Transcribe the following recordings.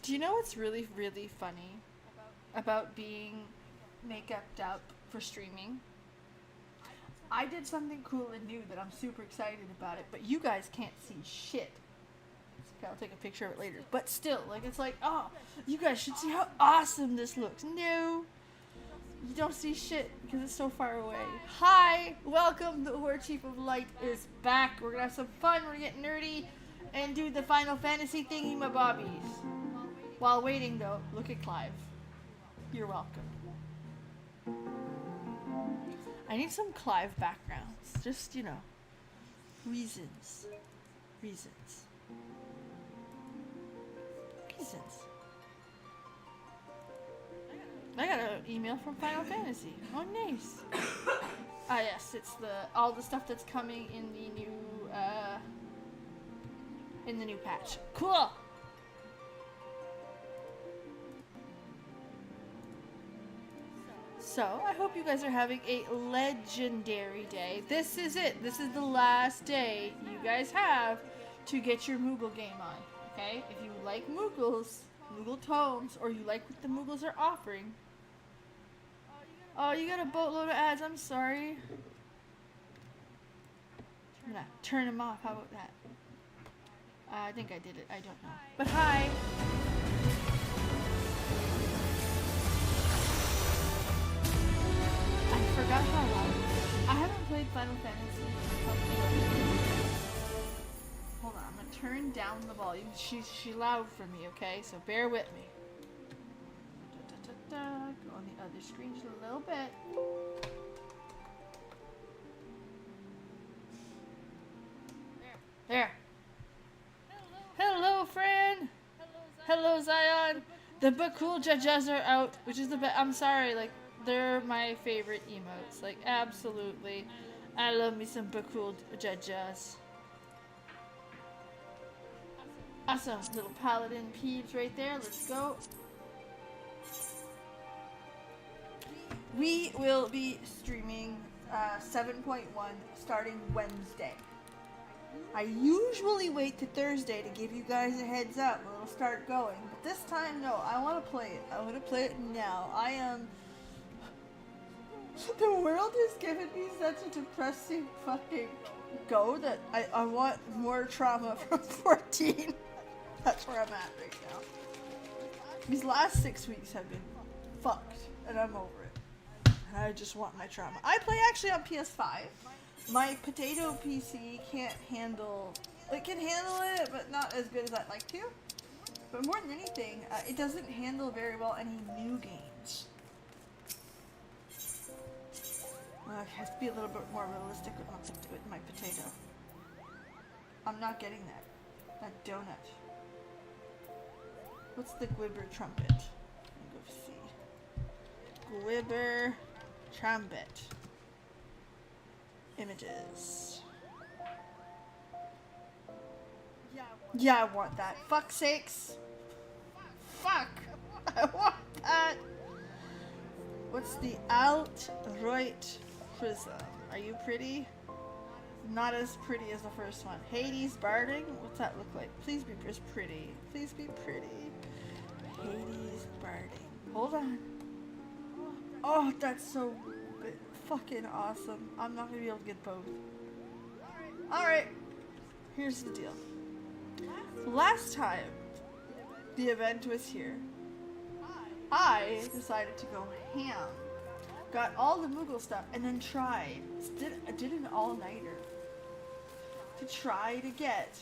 Do you know what's really, really funny about being make-upped up for streaming? I did something cool and new that I'm super excited about it, but you guys can't see shit. Okay, I'll take a picture of it later. But still, like, it's like, oh, you guys should see how awesome this looks. No, you don't see shit because it's so far away. Hi, welcome. The War Chief of Light is back. We're gonna have some fun. We're gonna get nerdy and do the Final Fantasy thingy my bobbies. While waiting, though, look at Clive. You're welcome. I need some Clive backgrounds. Just, you know, reasons. Reasons. I got an email from Final Fantasy. Oh, nice. Ah, yes, it's all the stuff that's coming in the new patch. Cool. So, I hope you guys are having a legendary day. This is it. This is the last day you guys have to get your Moogle game on. Okay? If you like Moogles, Moogle tomes, or you like what the Moogles are offering. Oh, you got a boatload of ads. I'm sorry. I'm gonna turn them off. How about that? I think I did it. I don't know. But hi. I forgot how loud it is. I haven't played Final Fantasy. Hold on, I'm gonna turn down the volume. She's loud for me, okay? So bear with me. Go on the other screen just a little bit. There. Hello, friend. Hello, Zion. The Bakul Judges are out, which is the best. I'm sorry, like, they're my favorite emotes. Like, absolutely. I love me some Bakul Judges. Awesome. Little paladin peeves right there. Let's go. We will be streaming 7.1 starting Wednesday. I usually wait to Thursday to give you guys a heads up when it'll start going. But this time, no. I want to play it. I want to play it now. I am... The world has given me such a depressing fucking go that I want more trauma from 14. That's where I'm at right now. These last 6 weeks have been fucked, and I'm over it. And I just want my trauma. I play actually on PS5. My potato PC can't handle... It can handle it, but not as good as I'd like to. But more than anything, it doesn't handle very well any new games. I have to be a little bit more realistic with my potato. I'm not getting that donut. What's the Gwibber trumpet? Let me go see. Gwibber trumpet. Images. Yeah, I want that. Fuck sakes. Fuck. I want that. What's the alt-right prism? Are you pretty? Not as pretty as the first one. Hades Barding? What's that look like? Please be pretty. Please be pretty. Hades Barding. Hold on. Oh, that's so fucking awesome. I'm not gonna be able to get both. Alright. Here's the deal. Last time the event was here, I decided to go ham. Got all the Moogle stuff and then tried. Did an all-nighter to try to get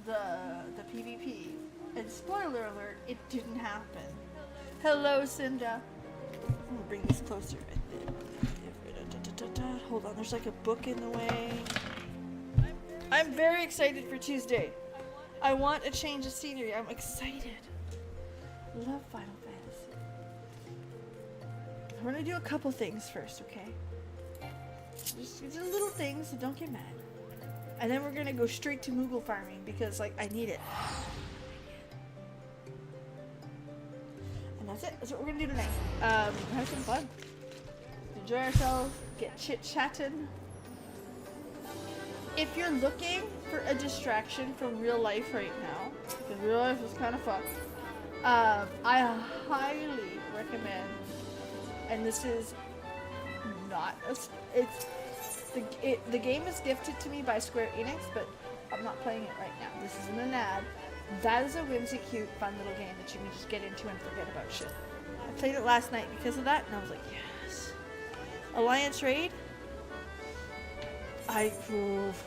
the PvP. And spoiler alert, it didn't happen. Hello, Cinda. I'm gonna bring this closer right there. Hold on, there's like a book in the way. I'm very excited for Tuesday. I want a change of scenery. I'm excited. Love Final Fantasy. We're gonna do a couple things first, okay? Just little things, so don't get mad. And then we're gonna go straight to Moogle farming because, like, I need it. And that's it. That's what we're gonna do tonight. Have some fun. Enjoy ourselves. Get chit-chatting. If you're looking for a distraction from real life right now, because real life is kind of fucked, I highly recommend, and this is not the game is gifted to me by Square Enix, but I'm not playing it right now. This isn't an ad. That is a whimsy cute, fun little game that you can just get into and forget about shit. I played it last night because of that, and I was like, yes. Alliance Raid. I drove.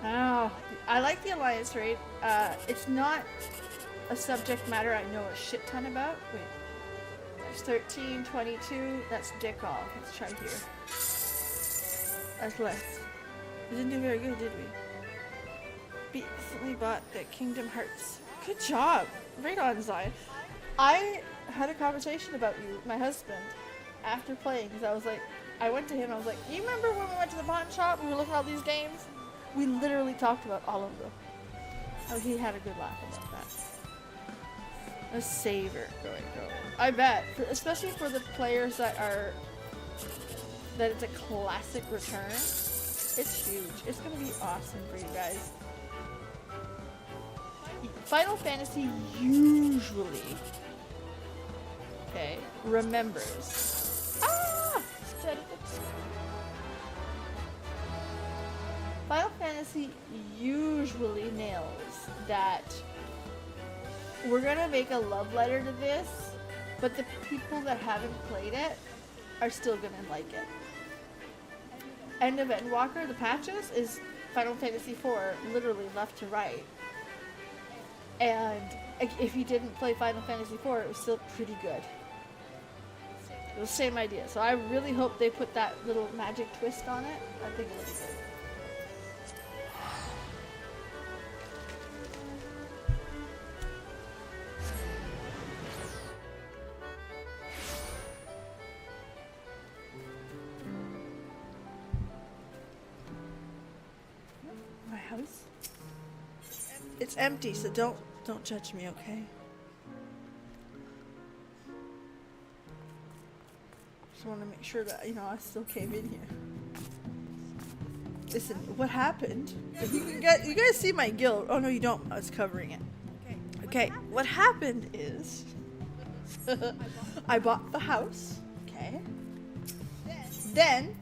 Oh, I like the Alliance Raid. It's not a subject matter I know a shit ton about. Wait. There's 13, 22. That's dick off. Let's try here. That's less. We didn't do very good, did we? Recently bought the Kingdom Hearts. Good job. Right on, Zion. I had a conversation about you, my husband, after playing, because I was like, I went to him, I was like, you remember when we went to the pawn shop and we were looking at all these games? We literally talked about all of them. Oh, he had a good laugh about that. A saver going. I bet, especially for the players that it's a classic return. It's huge. It's gonna be awesome for you guys. Final Fantasy usually, okay, remembers. Final Fantasy usually nails that we're gonna make a love letter to this, but the people that haven't played it are still gonna like it. End of Endwalker, the patches, is Final Fantasy IV, literally left to right. And if you didn't play Final Fantasy IV, it was still pretty good. It was the same idea. So I really hope they put that little magic twist on it. I think it'll be good. My house? It's empty, so don't judge me, okay? Just want to make sure that, I still came in here. Listen, what happened? If you guys see my guild. Oh, no, you don't. I was covering it. Okay, what happened is I bought the house, okay? Then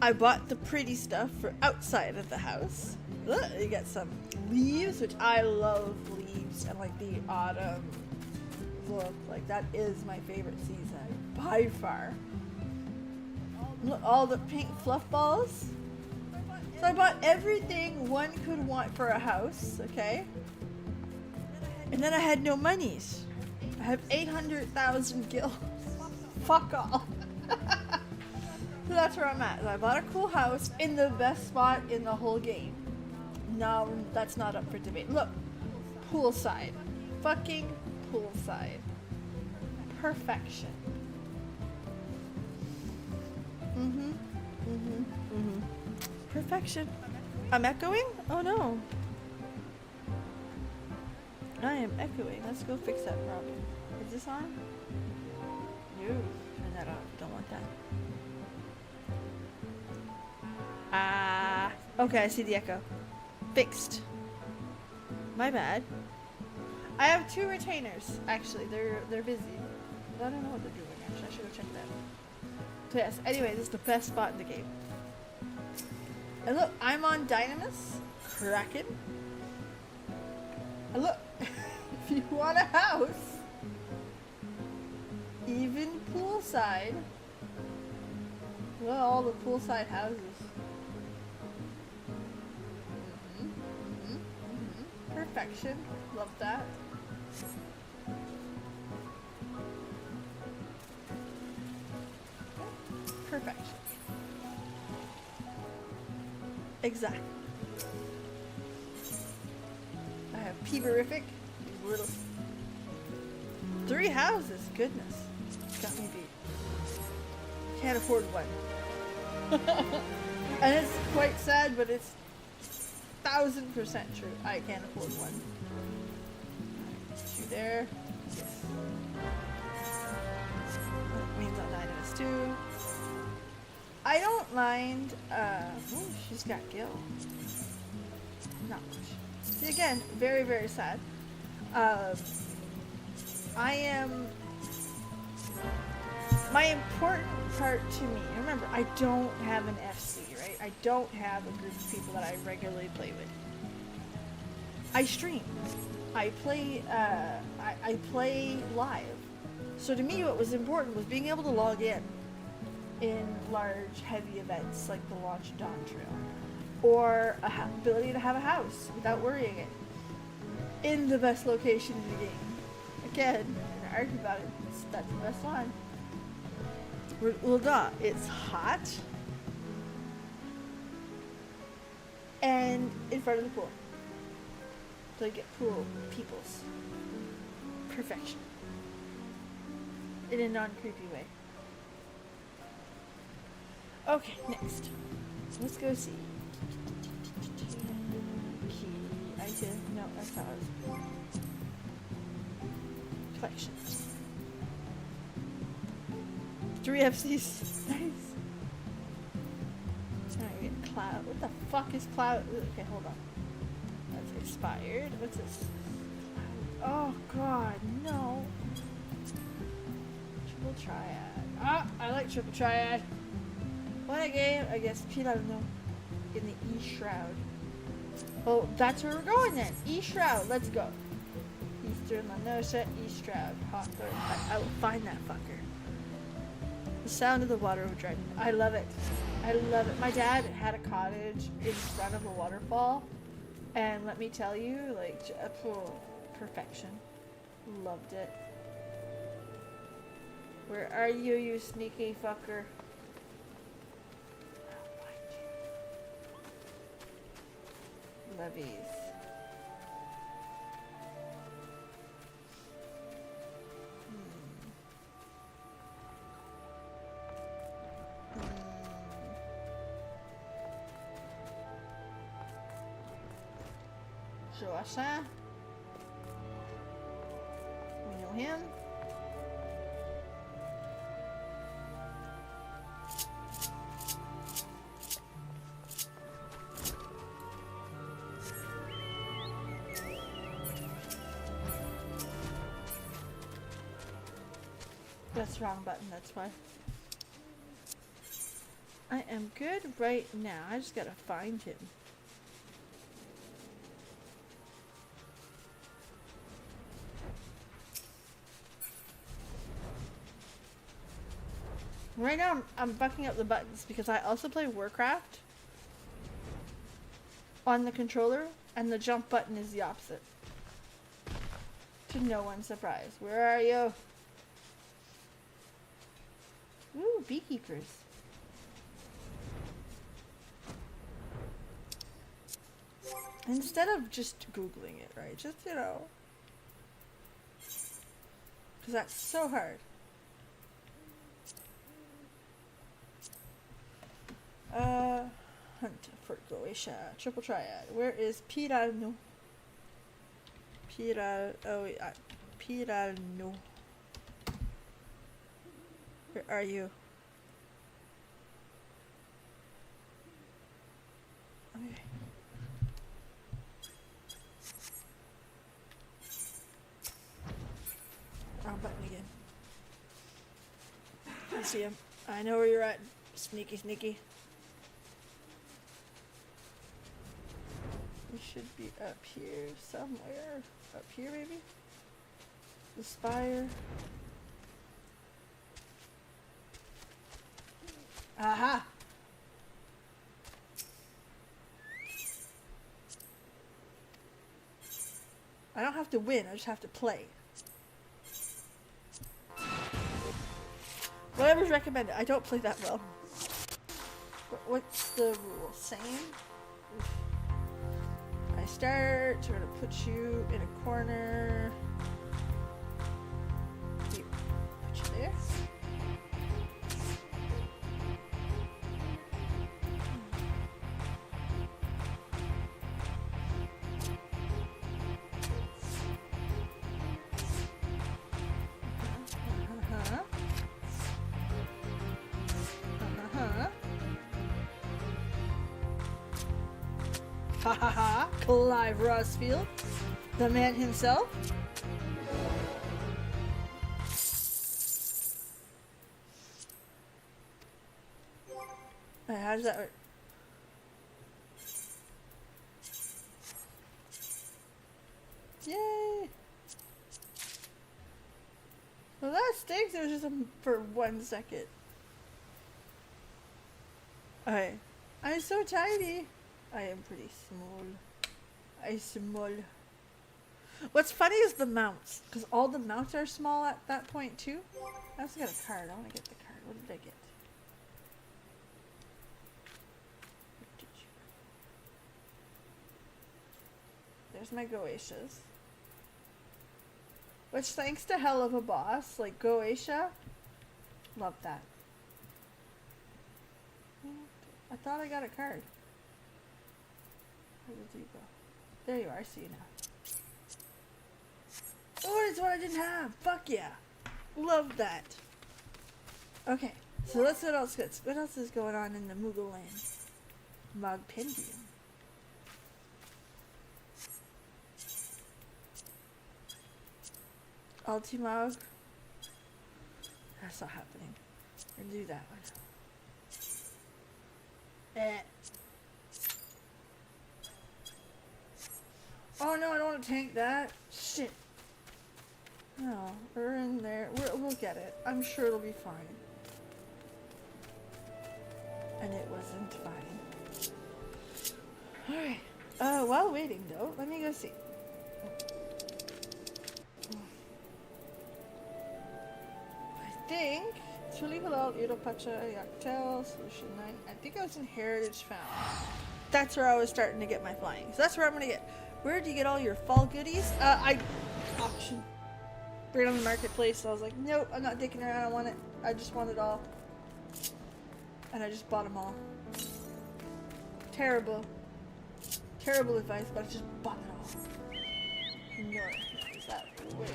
I bought the pretty stuff for outside of the house. Look, you got some leaves, which I love leaves, and like the autumn look. Like that is my favorite season by far. Look, all the pink fluff balls. So I bought everything one could want for a house, okay? And then I had no monies. I have 800,000 gills. Fuck off. So that's where I'm at. I bought a cool house in the best spot in the whole game. No, that's not up for debate. Look, poolside. Fucking poolside. Perfection. Perfection. I'm echoing? Oh no. I am echoing. Let's go fix that problem. Is this on? No. Turn that off. Don't want that. Okay, I see the echo. Fixed. My bad. I have 2 retainers, actually. They're busy. I don't know what they're doing, actually. I should have checked that. So yes, anyway, this is the best spot in the game. And look, I'm on Dynamis. Kraken. And look, if you want a house, even poolside, look at all the poolside houses. Perfection. Love that. Perfection. Exactly. I have Peeberific. Little 3 houses. Goodness. Got me beat. Can't afford one. And it's quite sad, but it's 1000% true. I can't afford one. You there? Yes. That means on Dynamis too. I don't mind. Oh, she's got gil. Not much. Again, very, very sad. I am... My important part to me, remember, I don't have an FC, right? I don't have a group of people that I regularly play with. I stream. I play, I play live. So to me, what was important was being able to log in large, heavy events like the launch of Dawn Trail. Or ability to have a house without worrying it. In the best location in the game. Again, we're gonna argue about it. That's the best one. It's hot. And in front of the pool. So you get pool peoples. Perfection. In a non-creepy way. Okay, next. Let's go see. Key. Item. No, that's not ours. Collection. 3 FCs. Nice. Alright, we get Cloud. What the fuck is Cloud? Okay, hold on. That's expired. What's this? Oh god, no. Triple Triad. Ah, I like Triple Triad. What a game against Pilano in the E-Shroud. Oh, that's where we're going then. E-Shroud, let's go. Eastern Lanosa, E-Shroud, Hawthorne. I will find that fucker. The sound of the water overdrive. I love it. I love it. My dad had a cottage in front of a waterfall. And let me tell you, like, perfection. Loved it. Where are you, you sneaky fucker? Levies. Joachim. We know him. That's the wrong button, that's why. I am good right now. I just gotta find him. Right now, I'm bucking up the buttons because I also play Warcraft on the controller, and the jump button is the opposite. To no one's surprise. Where are you? Ooh, beekeepers. Instead of just Googling it, right? Just, you know. Because that's so hard. Hunt for Croatia. Triple Triad. Where is Pirano? Pirano. Where are you? Okay. Wrong button again. I see him. I know where you're at. Sneaky, sneaky. We should be up here somewhere. Up here, maybe? The spire. Aha! I don't have to win, I just have to play. Whatever's recommended. I don't play that well. What's the rule? Same? I start, so we're gonna put you in a corner. Put you there. Ha ha ha! Clive Rossfield, the man himself. Alright, how does that work? Yay! Well, that stinks. It was just for 1 second. Okay. I'm so tiny. I am pretty small. I'm small. What's funny is the mounts, because all the mounts are small at that point too. I also got a card. I want to get the card. What did I get? There's my Goetias. Which, thanks to Hell of a Boss, like Goetia, love that. I thought I got a card. Where did you go? There you are. I see you now. Oh, it's what I didn't have. Fuck yeah. Love that. Okay, so let's see what else is going on in the Moogle land. Mogpendium. Ultimog. That's not happening. We're gonna do that one. Oh no, I don't want to tank that. Shit. No, we're in there. We'll get it. I'm sure it'll be fine. And it wasn't fine. Alright. While waiting though, let me go see. I think Tuli Halal, Europacha, Yaktel, Solution 9. I think I was in Heritage Found. That's where I was starting to get my flying. So that's where I'm gonna get. Where do you get all your fall goodies? I auction. Right on the marketplace. So I was like, nope, I'm not dicking around. I want it. I just want it all. And I just bought them all. Terrible. Terrible advice, but I just bought it all. Ignore it. Is that way?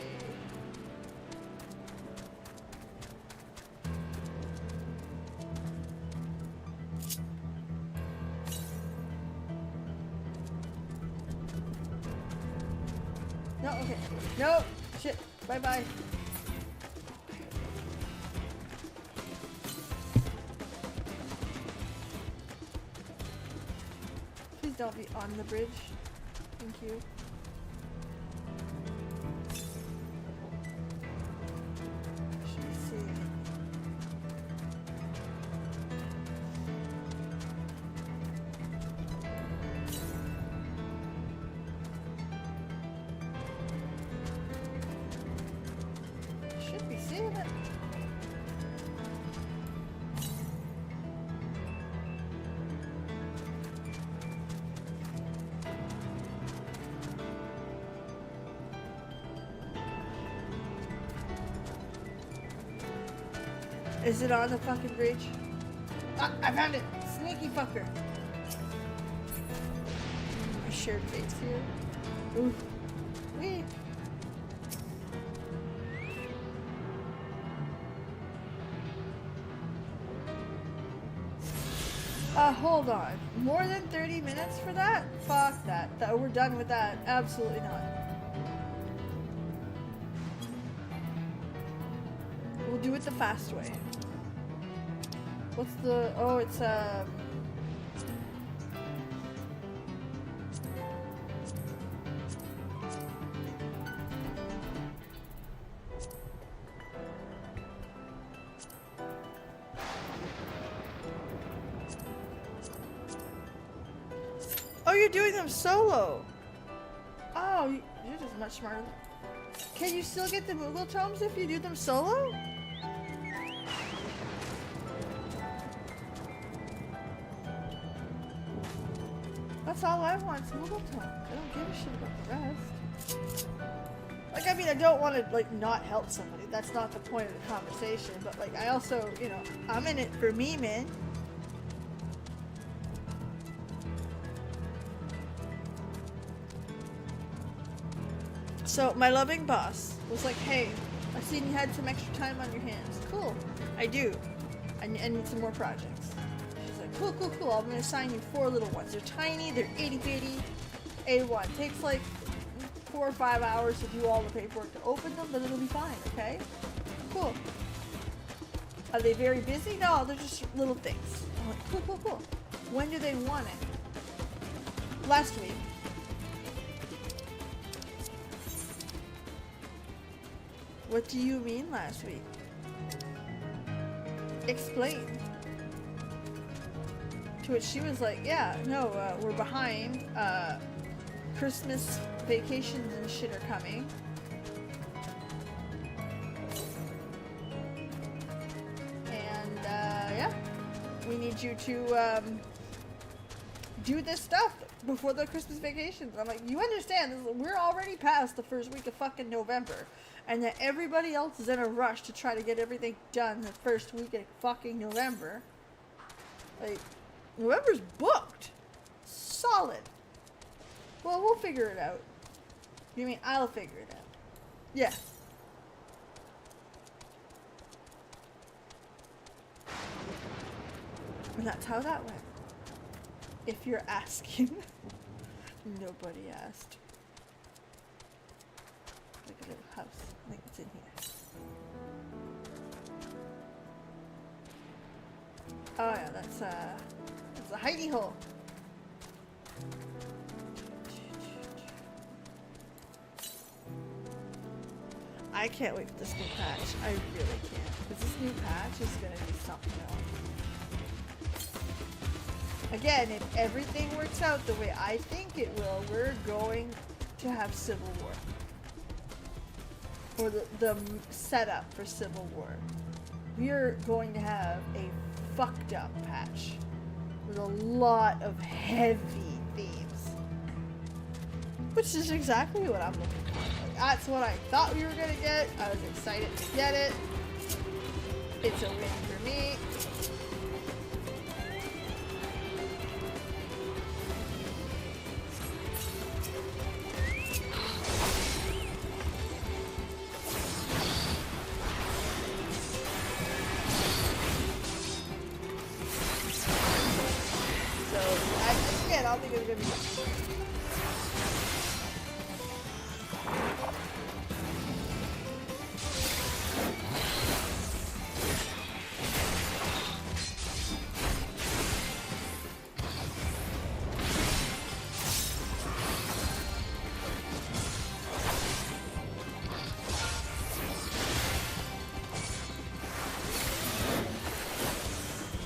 No, okay. No! Shit. Bye-bye. Please don't be on the bridge. Thank you. Should we see? Should be seeing it. Is it on the fucking bridge? Ah, I found it! Sneaky fucker! My shared fate's here. Ooh. Wee! Hold on. More than 30 minutes for that? Fuck that. We're done with that. Absolutely not. We'll do it the fast way. What's the... Oh, it's, Oh, you're doing them solo! Oh, you're just much smarter. Can you still get the Moogle tomes if you do them solo? That's all I want, is Moogle tomes. I don't give a shit about the rest. Like, I mean, I don't want to, like, not help somebody. That's not the point of the conversation. But, like, I also, you know, I'm in it for me, man. So, my loving boss was like, hey, I've seen you had some extra time on your hands. Cool. I do. I need some more projects. She's like, Cool, cool, cool. I'm gonna assign you 4 little ones. They're tiny, they're itty bitty. A1. Takes like 4 or 5 hours to do all the paperwork to open them, but it'll be fine, okay? Cool. Are they very busy? No, they're just little things. I'm like, cool, cool, cool. When do they want it? Last week. What do you mean last week? Explain. To which she was like, yeah, no, we're behind. Christmas vacations and shit are coming. And, yeah. We need you to, do this stuff before the Christmas vacations. I'm like, you understand, we're already past the first week of fucking November. And that everybody else is in a rush to try to get everything done the first week of fucking November. Like, November's booked. Solid. Well, we'll figure it out. You mean I'll figure it out? Yeah. And that's how that went. If you're asking. Nobody asked. Like a little house. I think it's in here. Oh yeah, that's a hidey hole. I can't wait for this new patch. I really can't. Because this new patch is gonna be something else. Again, if everything works out the way I think it will, we're going to have Civil War. Or the setup for Civil War. We're going to have a fucked up patch. With a lot of heavy themes. Which is exactly what I'm looking for. Like, that's what I thought we were gonna get. I was excited to get it. It's a win for me. I don't think it's gonna be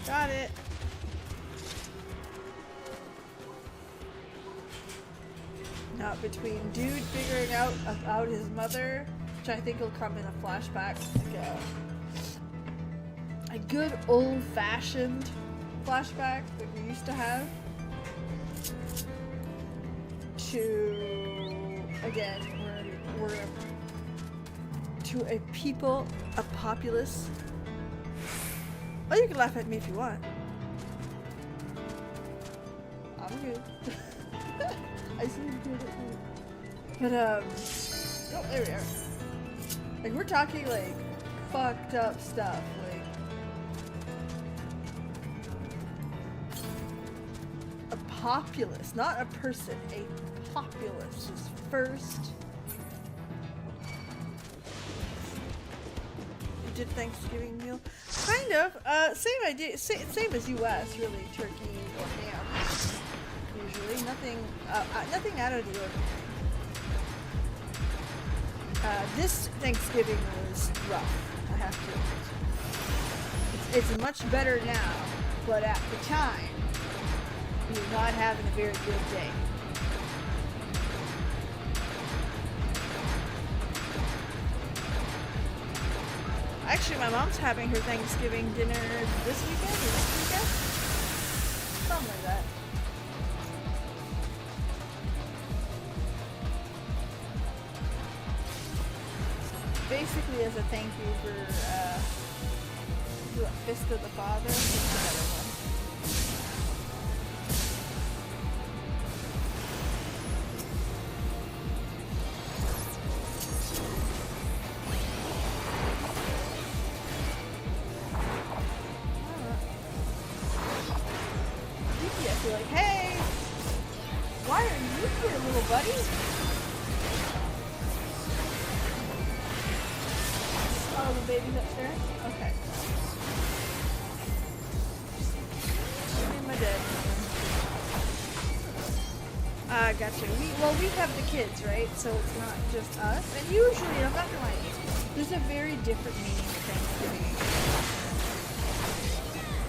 got it. Now between dude figuring out about his mother, which I think will come in a flashback, like a good old-fashioned flashback that we used to have, to again we're to a people, a populace. Oh, you can laugh at me if you want. I'm good. I see you do it. But, oh, there we are. Like, we're talking, like, fucked up stuff. Like, a populace, not a person, a populace is first. You did Thanksgiving meal? Kind of. Same idea, same as US, really, turkey or ham. Usually, nothing out of the ordinary. This Thanksgiving was rough, I have to admit. It's much better now, but at the time, we were not having a very good day. Actually, my mom's having her Thanksgiving dinner this weekend or next weekend? Something like that. Basically, as a thank you for Fist of the Father, it's another one. be like, hey, why are you here, little buddy? Oh, the baby's upstairs? Okay. Me and my dad. Gotcha. We have the kids, right? So it's not just us. And usually, I'm not gonna lie, there's a very different meaning to Thanksgiving.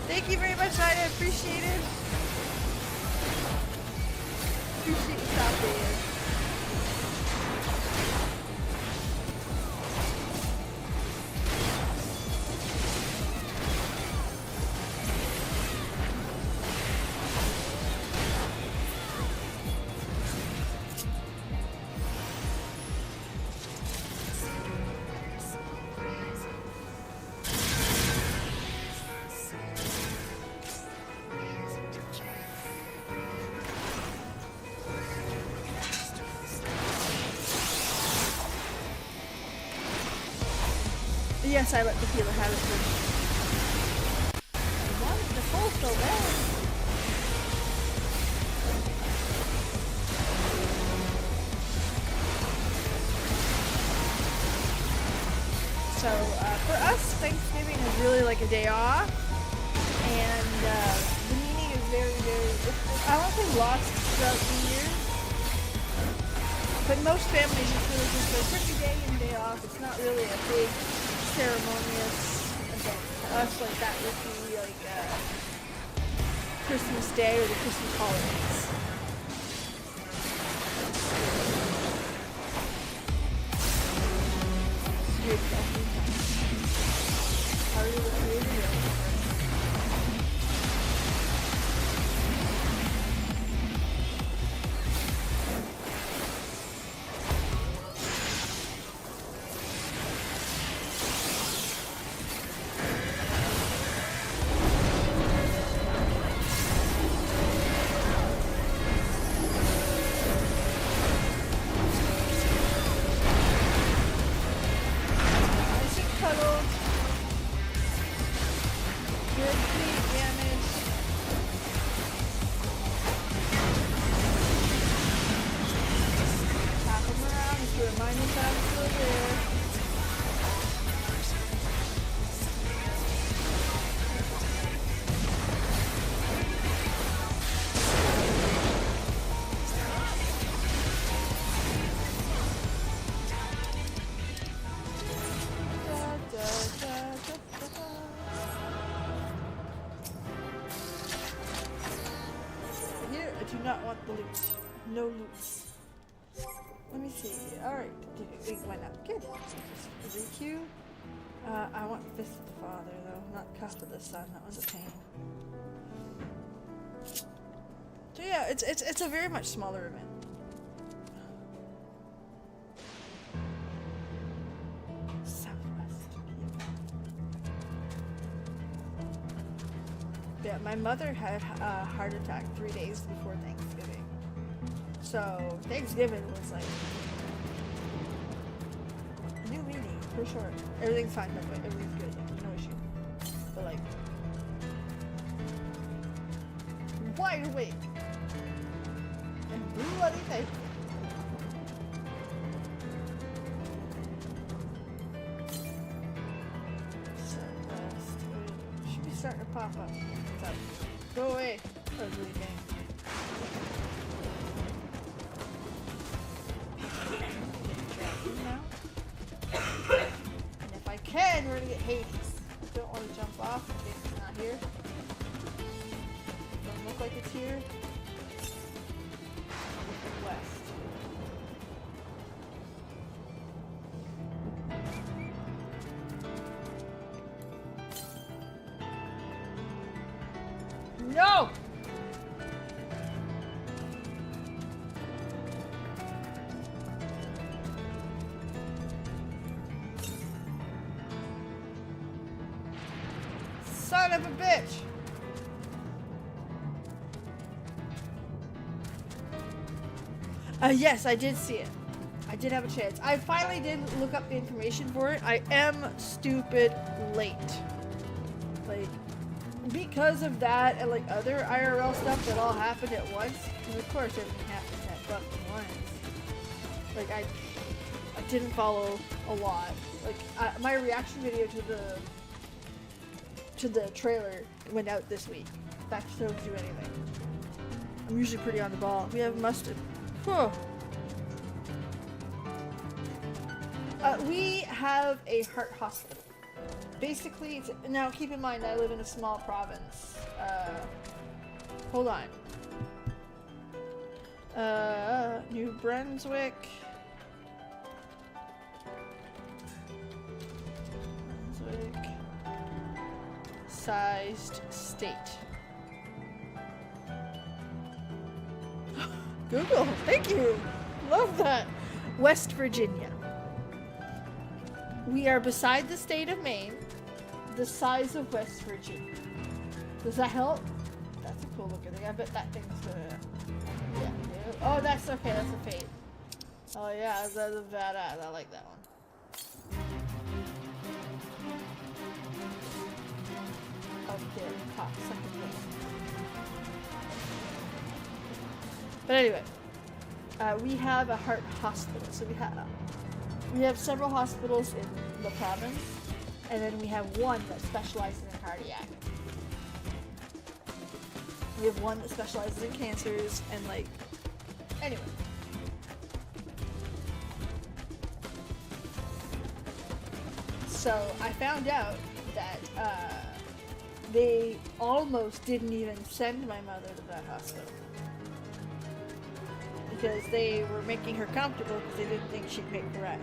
Thank you very much, Ida. Appreciate it. Appreciate the stop there. Yes, I let the healer have it first. Why is Nicole so bad? So, for us, Thanksgiving is really like a day off. And the meaning is very, very, I won't say lost throughout the year. But most families, it's really just a pretty day and day off. It's not really a big ceremonious event. To us, like that would be like Christmas Day or the Christmas holidays. Good question. How are you with the video? No loot. Let me see. Alright. It went up. Good. RQ. I want Fist of the Father, though. Not Cuff of the Son. That was a pain. So yeah, it's a very much smaller event. Southwest. Yeah, my mother had a heart attack 3 days before Thanksgiving. So Thanksgiving was like a new meaning for sure. Everything's fine, by the way. Everything's good. Like, no issue. But like, wide awake and bloody thankful. Should be starting to pop up. Go away. Ugly game. And if I can, we're gonna get Hades. I don't want to jump off in case it's not here. Doesn't look like it's here. West. No! Son of a bitch! Yes, I did see it. I did have a chance. I finally did look up the information for it. I am stupid late. Like, because of that and like other IRL stuff that all happened at once, because of course everything happened at fucking once. Like I didn't follow a lot. Like my reaction video to the trailer went out this week. That shows you anything. I'm usually pretty on the ball. We have mustard. Whew. We have a heart hospital. Basically, now keep in mind I live in a small province. Hold on. New Brunswick. Sized state. Google, thank you. Love that. West Virginia. We are beside the state of Maine, the size of West Virginia. Does that help? That's a cool looking thing. I bet that thing's gonna. Yeah. Oh, that's okay. That's a fade. Oh yeah, that's a badass. I like that one. Okay, cocksucker thing. But anyway, we have a heart hospital. So we have several hospitals in the province, and then we have one that specializes in cardiac. We have one that specializes in cancers, and like, anyway. So I found out that they almost didn't even send my mother to that hospital. Because they were making her comfortable because they didn't think she'd make the ride.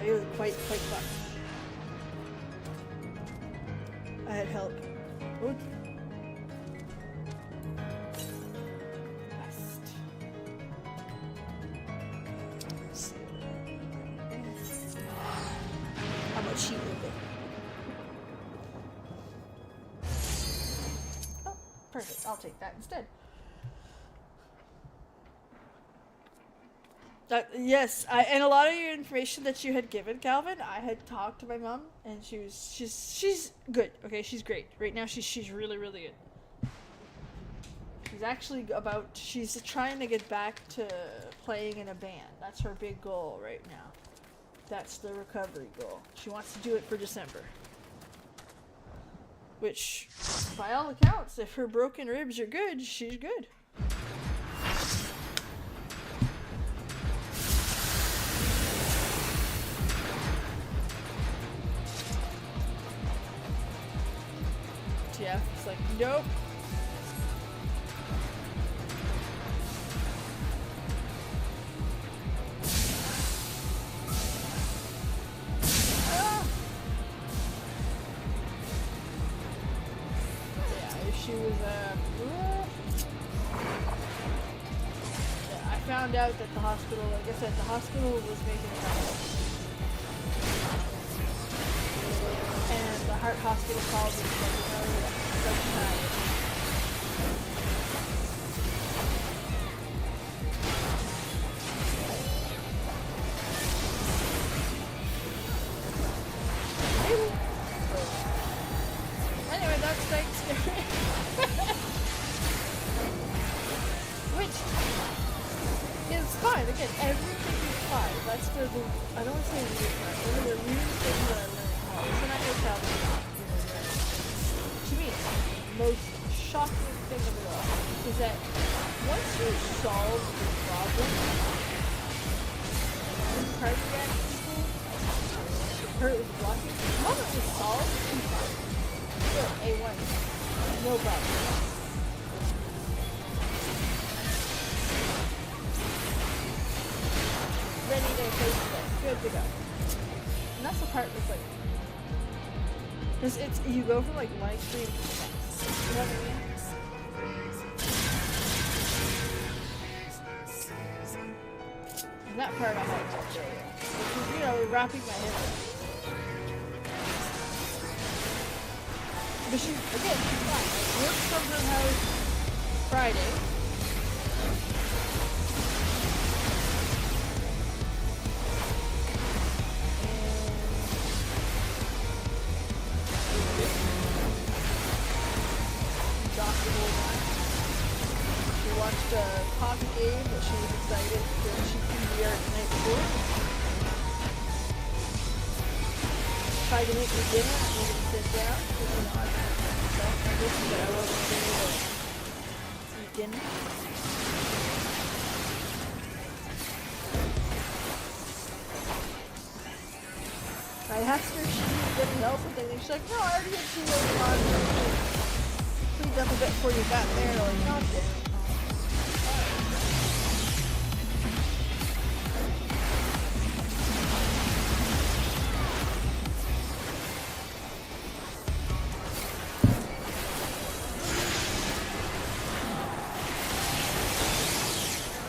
They were quite fucked. I had help. Ooh. West. How much she will go? Oh, perfect. I'll take that instead. Yes, and a lot of your information that you had given, Calvin, I had talked to my mom, and she's good. Okay, she's great. Right now, she's really good. She's trying to get back to playing in a band. That's her big goal right now. That's the recovery goal. She wants to do it for December. Which, by all accounts, if her broken ribs are good, she's good. Yeah, it's like, nope. Ah. Yeah, she was, yeah, I found out that the hospital, like I said, the hospital was making it happen. And the heart hospital called me and said, you know, it doesn't matter. Anyway, that's Thanksgiving. Which is fine. Again, everything is fine. That's the I don't want to say weird part. One of the weird things that I learned. So not your child, to me, the most shocking thing of it all is that once you solve the problem, in cardiac people, the heart is blocking. The moment we solve, it's fine. Good, A1, no problem. Ready to face this, good to go. And that's the part that's like. Because you go from like one extreme to the next. You know what I mean? And that part I had to show you. Which is, you know, wrapping my head around. But she, again, she's fine. Like, works from her house Friday. watched a hockey game that she was excited that she PVR'd the night before. Tried to make me dinner, I needed to sit down, because you know, I wasn't able to eat dinner. I asked her if she needed any help with anything. She's like, no, I already had 2 loads on. Cleaned up a bit before you got there. Like, not there.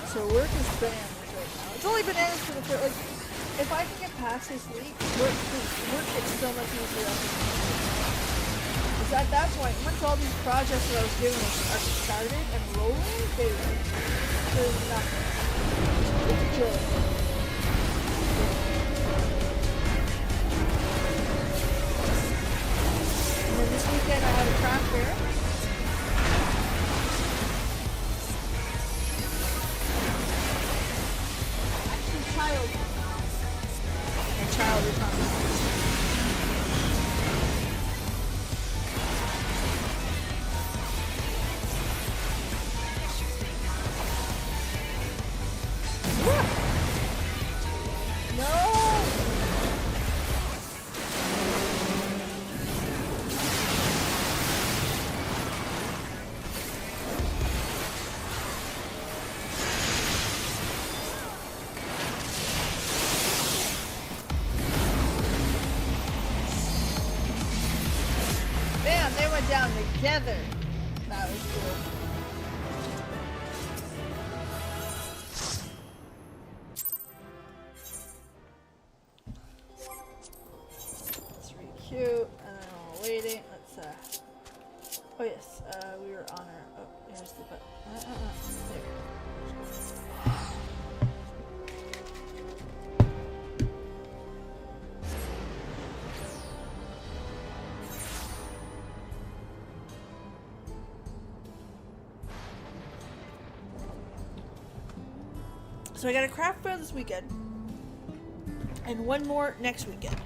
So work is bananas right now. It's only bananas for the first, like, if I can get past this week, work gets so much easier. Because at that point, once all these projects that I was doing are started and rolling, there's nothing. It's a joy. And then this weekend I have a craft fair. Child is not down together. That was cool. That's really cute. And then while waiting, let's oh yes, we were on our, oh, here's the button. There. So I got a craft fair this weekend, and one more next weekend.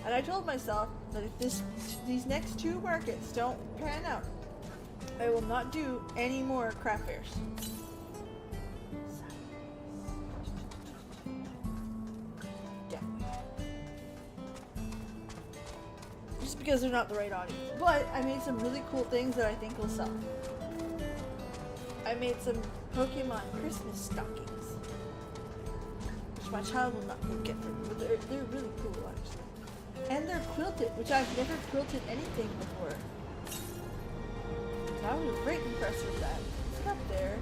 And I told myself that if these next 2 markets don't pan out, I will not do any more craft fairs. Yeah. Just because they're not the right audience. But I made some really cool things that I think will sell. I made some Pokemon Christmas stockings, which my child will not get them, but they're really cool actually. And they're quilted, which I've never quilted anything before. I was very impressed with that. It's up there.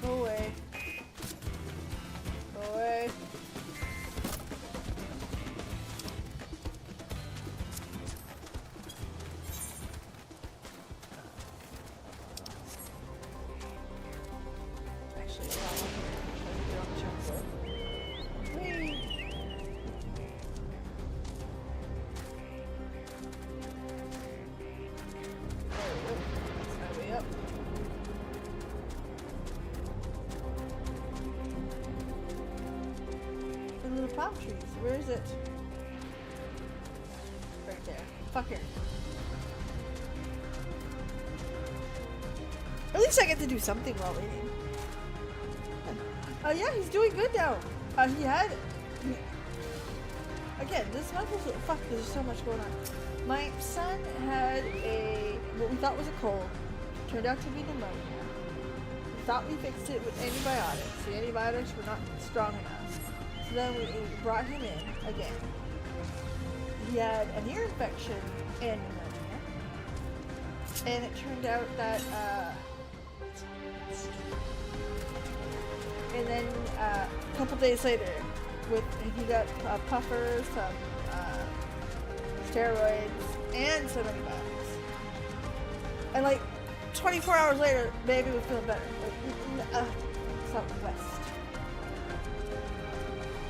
Go away. Go away. Palm trees. Where is it? Right there. Fucker. At least I get to do something while waiting. Yeah, he's doing good now. He had... Again, this month was... Fuck, there's so much going on. My son had what we thought was a cold. Turned out to be pneumonia. We thought we fixed it with antibiotics. The antibiotics were not strong enough. So then we brought him in again. He had an ear infection and pneumonia. And it turned out that, and then a couple days later, he got puffers, some steroids, and some antibiotics. And like 24 hours later, baby was feeling better. Like, Southwest.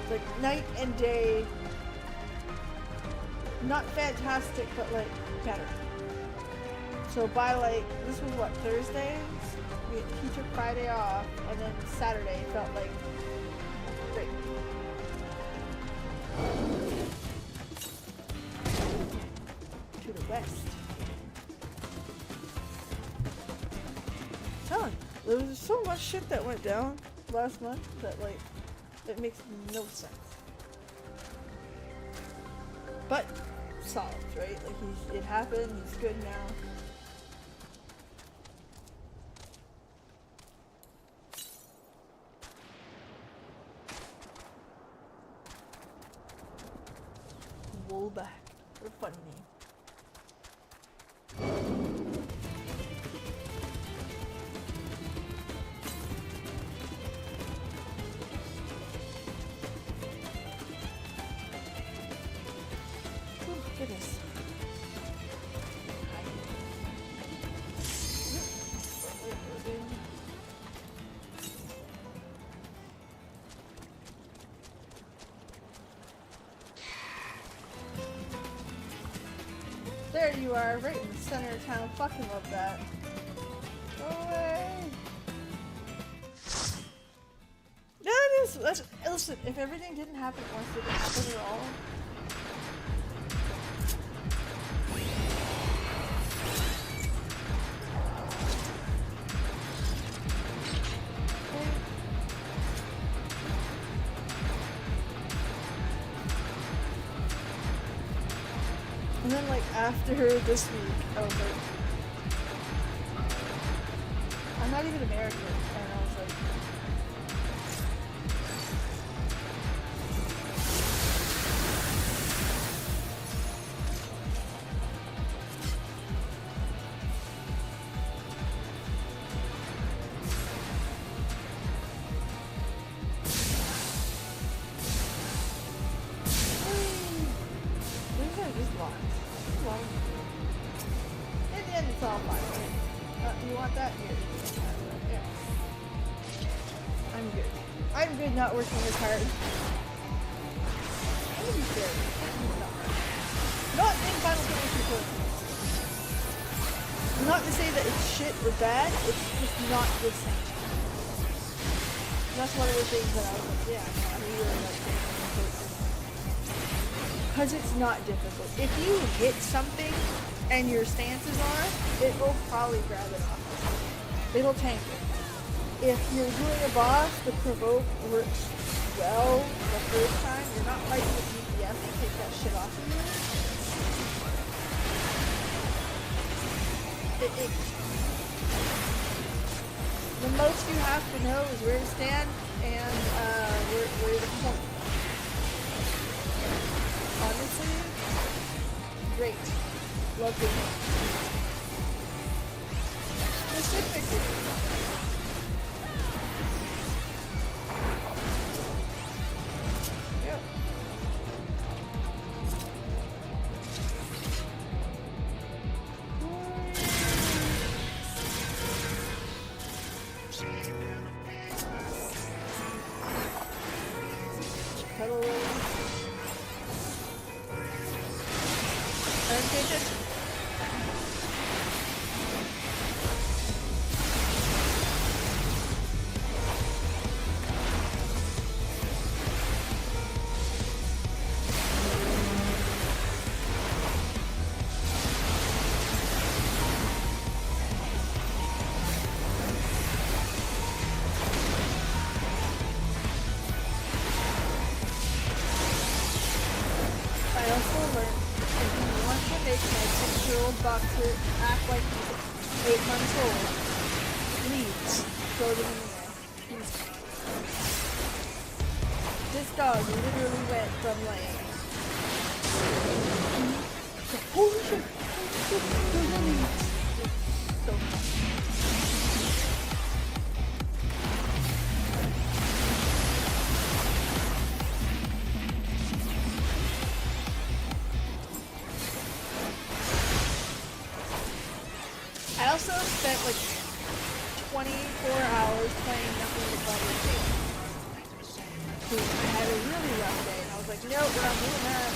Like night and day Not fantastic, but like better. So by like, this was what, Thursdays? He took Friday off, and then Saturday felt like great. To the west. Telling you, there was so much shit that went down last month that like, it makes no sense. But solved, right? Like it happened, he's good now. Woolback. What a funny name. Oh, goodness. There you are, right in the center of town. Fucking love that. Go away. That is. Listen, if everything didn't happen once, did it happen at all? And then like after this week, I was like, I'm not even American, and I was like, these are just lots. Well, in the end, it's all fine. You want that? Here. Yeah. I'm good. I'm good not working as hard. I'm gonna be fair. Not in Final Fantasy 14. Not to say that it's shit or bad, it's just not the same. That's one of the things that I was like, yeah, no, I really like Final Fantasy 14. Because it's not difficult. If you hit something and your stances are, it will probably grab it off. It'll tank it. If you're doing a boss, the provoke works well the first time. You're not fighting with DPS to take that shit off of you. The most you have to know is where to stand and where to point. Honestly, great. Love the game. Specifically. Yep. Pedal roll. Orientation. I also learned if you want to make my 6-year-old boxer act like he's 8 months old, please throw them in the air. Please. This dog literally went from like, holy shit, there's no leaves. It's so fun. I also spent like 24 hours playing nothing but Baldur's Gate. I had a really rough day, and I was like, nope, we're not doing that.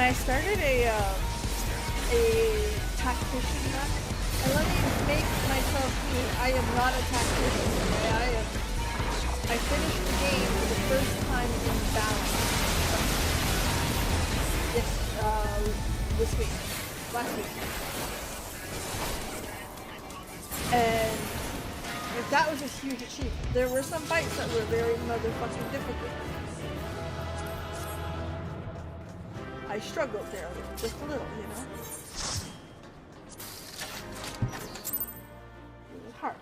I started a tactician run. And let me make myself clear, I am not a tactician. Okay? I finished the game for the first time in balance. This week. Last week. And that was a huge achievement. There were some fights that were very motherfucking difficult. I struggled there just a little, you know? It was hard.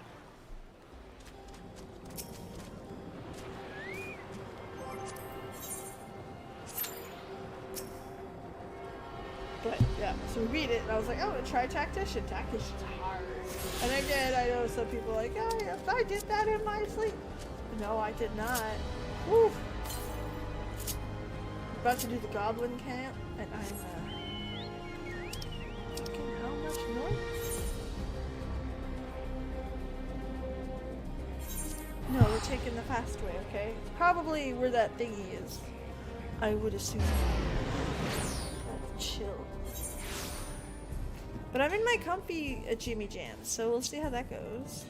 But yeah, so we beat it, and I was like, oh, try Tactician. Tactician's hard. And I did. I know some people are like, oh, yes, I did that in my sleep. No, I did not. Woo! About to do the goblin camp, and I'm fucking how much noise? No, we're taking the fast way, okay? It's probably where that thingy is. I would assume. That's chill. But I'm in my comfy Jimmy Jams, so we'll see how that goes.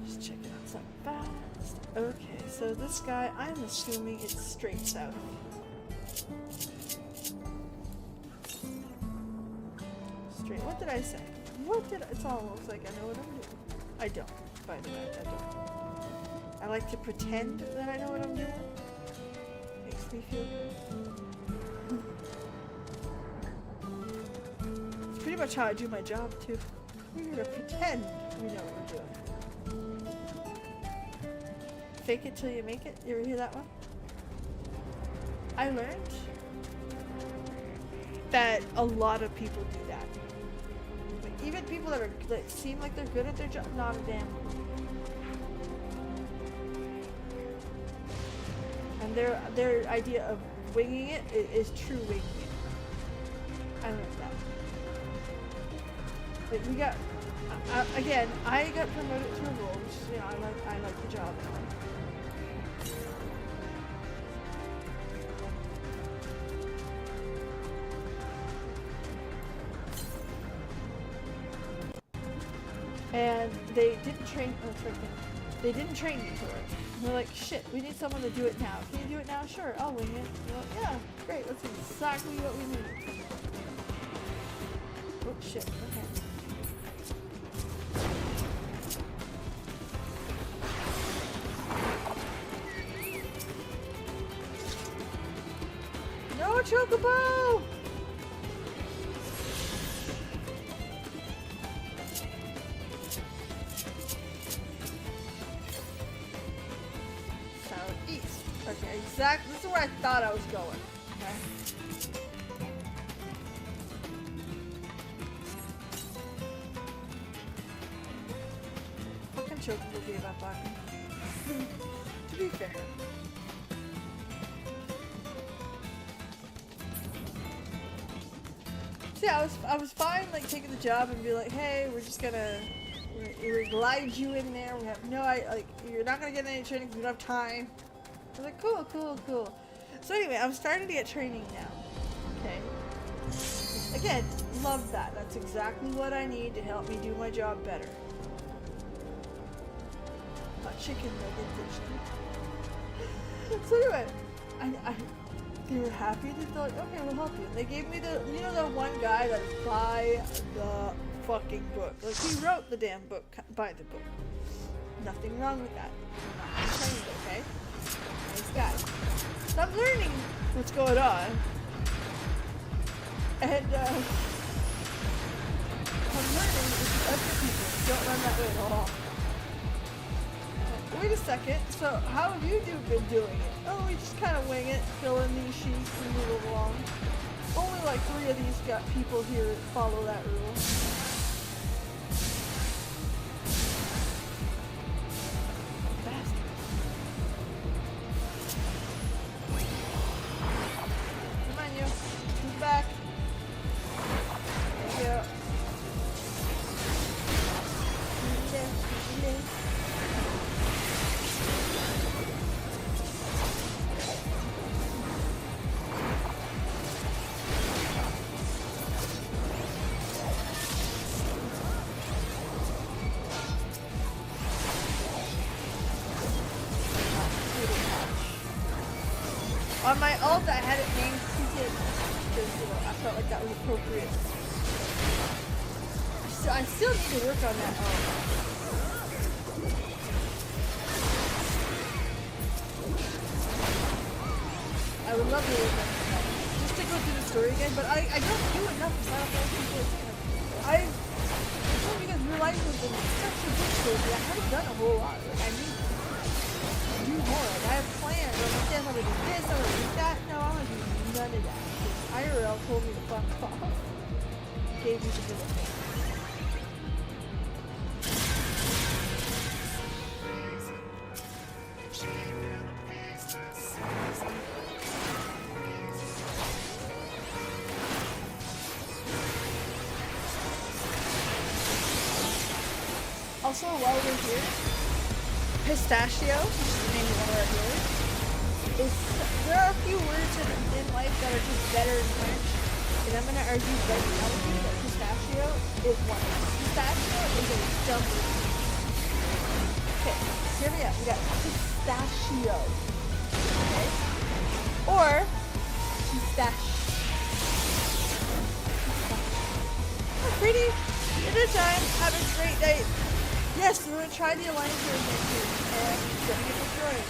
Just checking out something fast. Okay, so this guy, I'm assuming it's straight south. Straight, what did I say? It's almost like I know what I'm doing. I don't. By the way, I don't. I like to pretend that I know what I'm doing. Makes me feel good. It's pretty much how I do my job too. We're gonna pretend we know what we're doing. Fake it till you make it. You ever hear that one? I learned that a lot of people do that. Even people that seem like they're good at their job, not a damn. And their idea of winging it is true winging it. I learned that. Like we got, again, I got promoted to a role, which you know I like the job. And they didn't train. Oh, it's right there. They didn't train me for it. And they're like, shit, we need someone to do it now. Can you do it now? Sure, I'll wing it. Like, yeah, great. That's exactly what we need. Oh shit. Okay. No chocobo! Okay, exactly. This is where I thought I was going. Okay. Fucking chocobo gave up on me. To be fair. So yeah, I was fine like taking the job and be like, hey, we're just gonna we glide you in there. We have no you're not gonna get any training because we don't have time. I was like, cool. So anyway, I'm starting to get training now. Okay. Again, love that. That's exactly what I need to help me do my job better. Not chicken nugget edition. So anyway, they were happy. They're like, okay, we'll help you. And they gave me the one guy that's by the fucking book. Like he wrote the damn book by the book. Nothing wrong with that. I'm not trained, okay? Nice guy. So I'm learning what's going on. And I'm learning with other people don't run that way at all. Wait a second, so how have you been doing it? Oh, we just kind of wing it, fill in these sheets and move along. Only like 3 of these people here that follow that rule. On my ult, I had it named TK because, you know, I felt like that was appropriate. So I still need to work on that ult. I would love to work on that. Just to go through the story again, but I don't do enough Final Fantasy 14. I told you guys real life was in such a good story. I haven't done a whole lot. Like, I need to do more. Like, I have plans. I'm like, yes, I'm gonna do this, I'm gonna do that. No, I'm gonna do none of that. Because IRL told me to fuck off. Gave me the good thing. Also, while we're here, Pistachio, which is the name of one of our healers, there are a few words in life that are just better in French, and I'm going to argue right now with you that Pistachio is one of them. Pistachio is a dumb word. Okay, hear me out. We got Pistachio. Okay? Or Pistachio. Pretty. At a time, have a great day. Yes, we're going to try the Alliance here and getting it destroyed.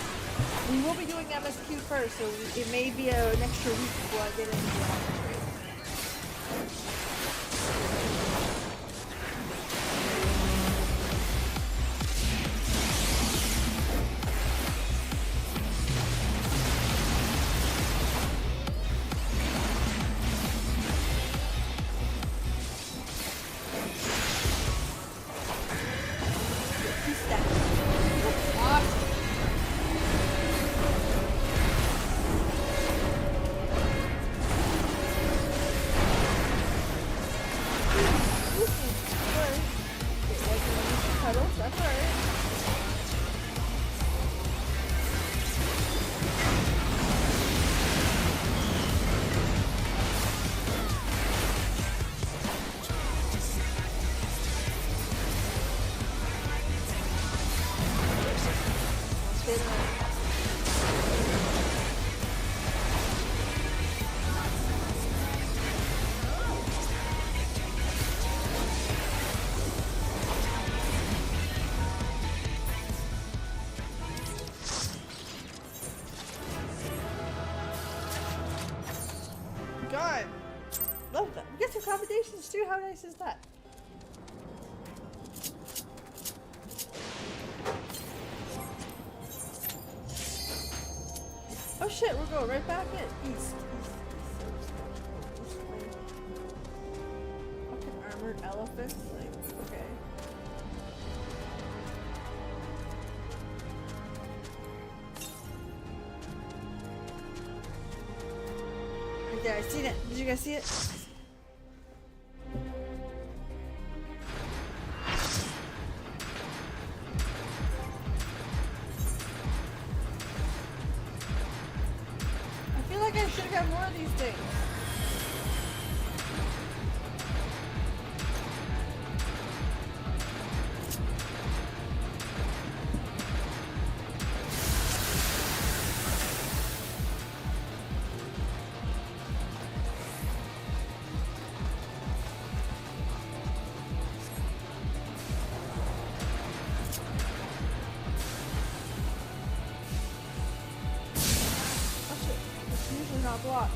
We will be doing MSQ first, so it may be an extra week before I get into the Alliance raid. God, love that. We get some accommodations too. How nice is that? Oh shit, we're going right back in. East. Fucking armored elephants. Like, okay. Right there, I seen it. Did you guys see it? I should have got more of these things. Not blocked.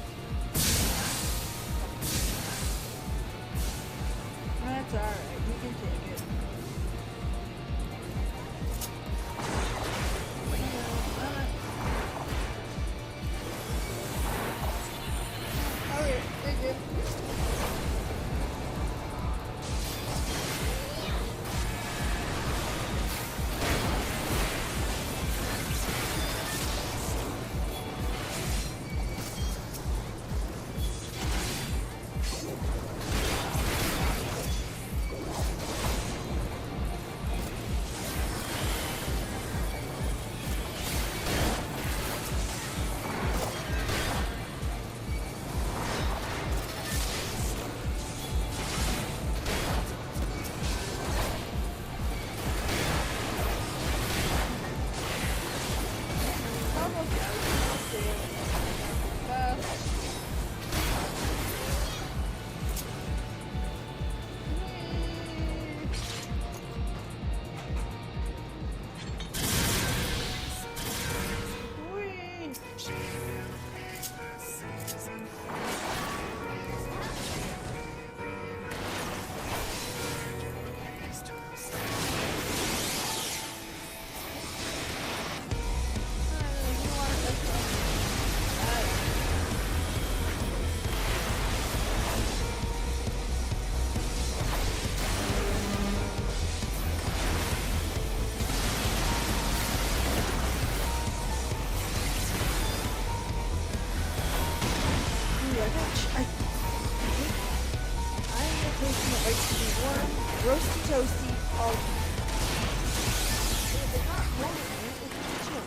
That's alright, you can take it. Okay, thank you. Likes to be warm, roasty toasty, all if it's not warm, it's chill.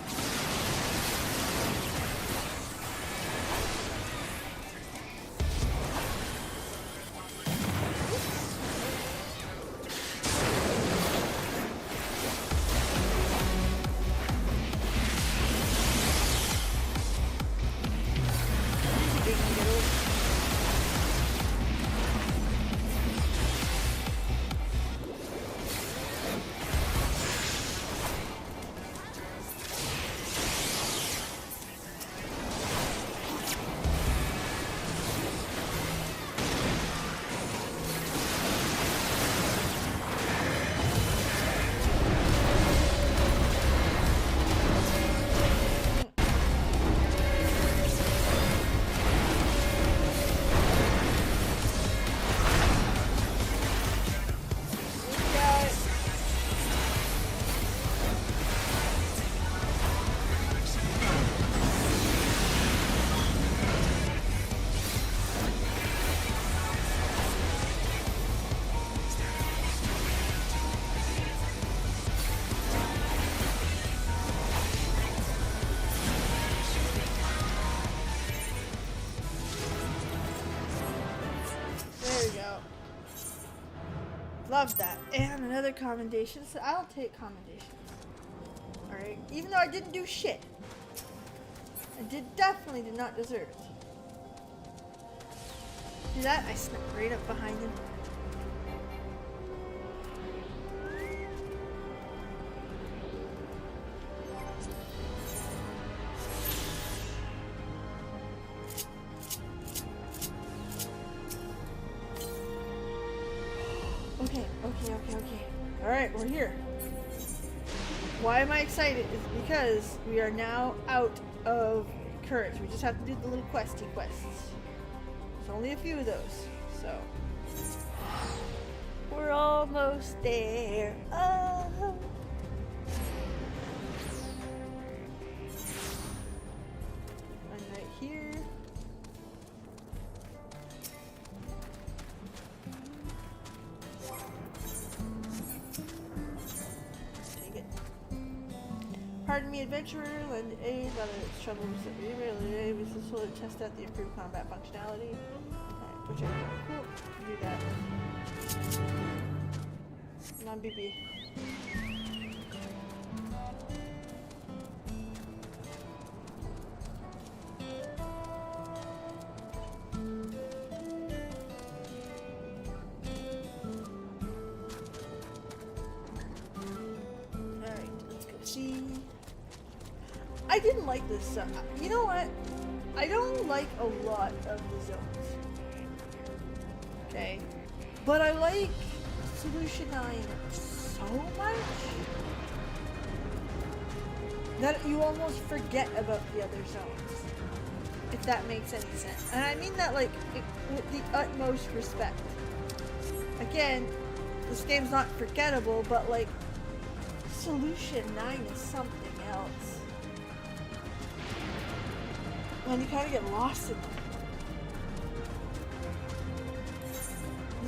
Love that. And another commendation. So I'll take commendations. Alright. Even though I didn't do shit. I definitely did not deserve it. See that? I snuck right up behind him. Okay. Alright, we're here. Why am I excited? Is because we are now out of courage. We just have to do the little questy quests. There's only a few of those, so we're almost there. Oh. And right here. Pardon me, adventurer, lend aid, whether it's troubles that we really able to sort of test out the improved combat functionality. Alright, which cool. Do that. Non-BB. Alright, let's go see. I didn't like this. You know what? I don't like a lot of the zones. Okay? But I like Solution 9 so much that you almost forget about the other zones. If that makes any sense. And I mean that like with the utmost respect. Again, this game's not forgettable, but like Solution 9 is something else. And you kind of get lost in them.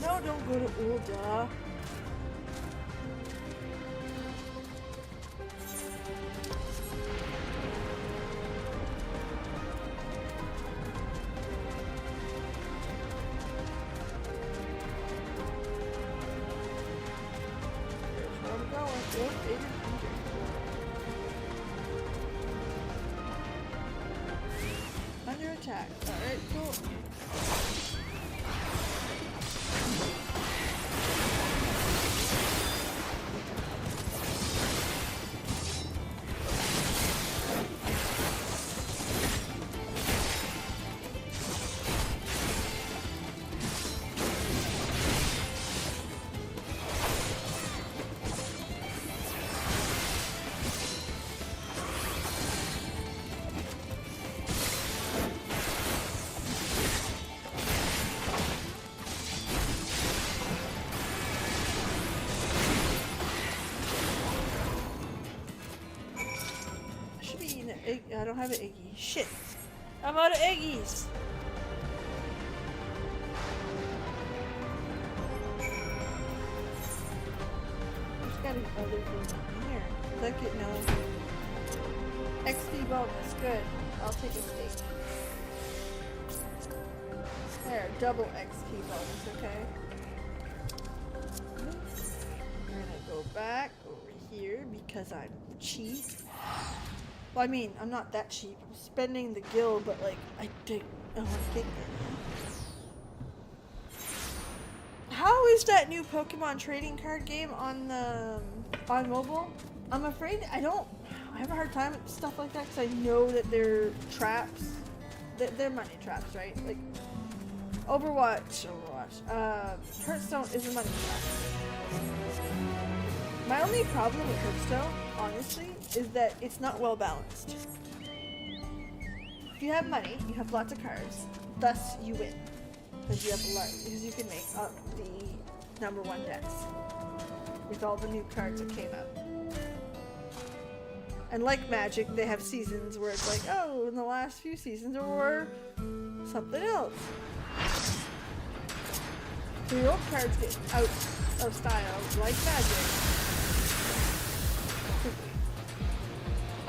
No, don't go to Ulda. Here's where I'm going. Under attack. Alright, cool. I don't have an Iggy. Shit. I'm out of Iggies. got an other thing here. Look at no. XP bonus, good. I'll take a steak. There, double XP bonus, okay? We're gonna go back over here because I'm cheap. Well, I mean, I'm not that cheap. I'm spending the gil, but like, I want to get there. How is that new Pokemon trading card game on the on mobile? I'm afraid I have a hard time with stuff like that because I know that they're traps. They're money traps, right? Like Overwatch. Hearthstone is a money trap. My only problem with Hearthstone, honestly, is that it's not well balanced. If you have money, you have lots of cards, thus you win. Because you can make up the #1 decks with all the new cards that came out. And like Magic, they have seasons where it's like, oh, in the last few seasons, or something else. So your old cards get out of style, like Magic.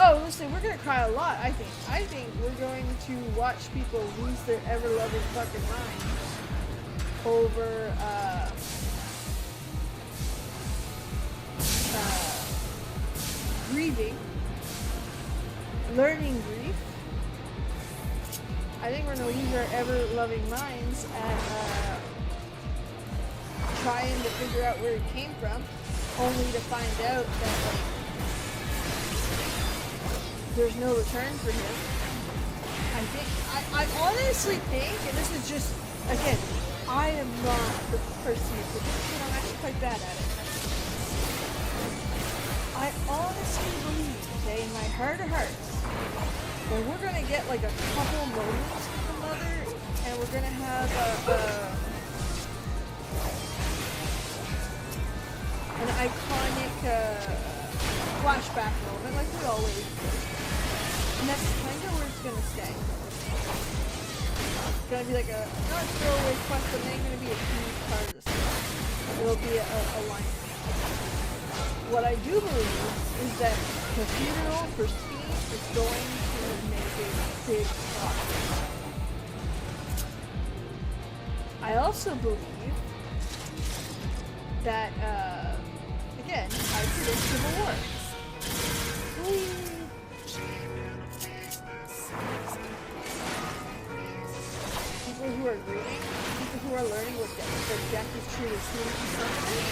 Oh, listen, we're gonna cry a lot, I think. I think we're going to watch people lose their ever-loving fucking minds over, grieving, learning grief. I think we're gonna lose our ever-loving minds at, trying to figure out where it came from, only to find out that, like, there's no return for him. I honestly think, and this is just, again, I am not the person who predicts it, I'm actually quite bad at it. I honestly believe, okay, in my heart of hearts, that we're gonna get like a couple moments with the mother, and we're gonna have an iconic flashback moment, like we always do. And that's kind of where it's gonna stay. It's gonna be like a, not a throwaway quest, but it ain't gonna be a huge part of the story. It'll be a line. What I do believe is that the funeral for Speed is going to make a big progress. I also believe that, again, I predict Civil War. People who are grieving, people who are learning what death is truly something.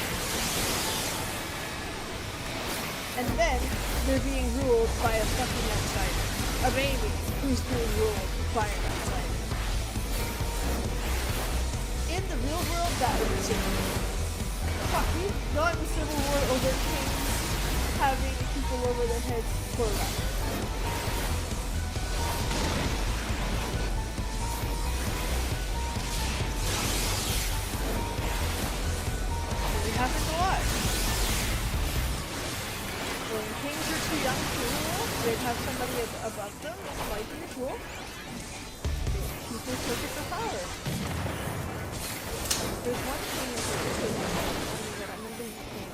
And then they're being ruled by a fucking outsider. A baby who's being ruled by an outsider. In the real world, that would be civil. Fuck, we've gotten civil war over kings having people over their heads for life. It happens a lot. When kings are too young to rule, they'd have somebody above them, like usual. People took it to power. There's one king in particular, I remember his name.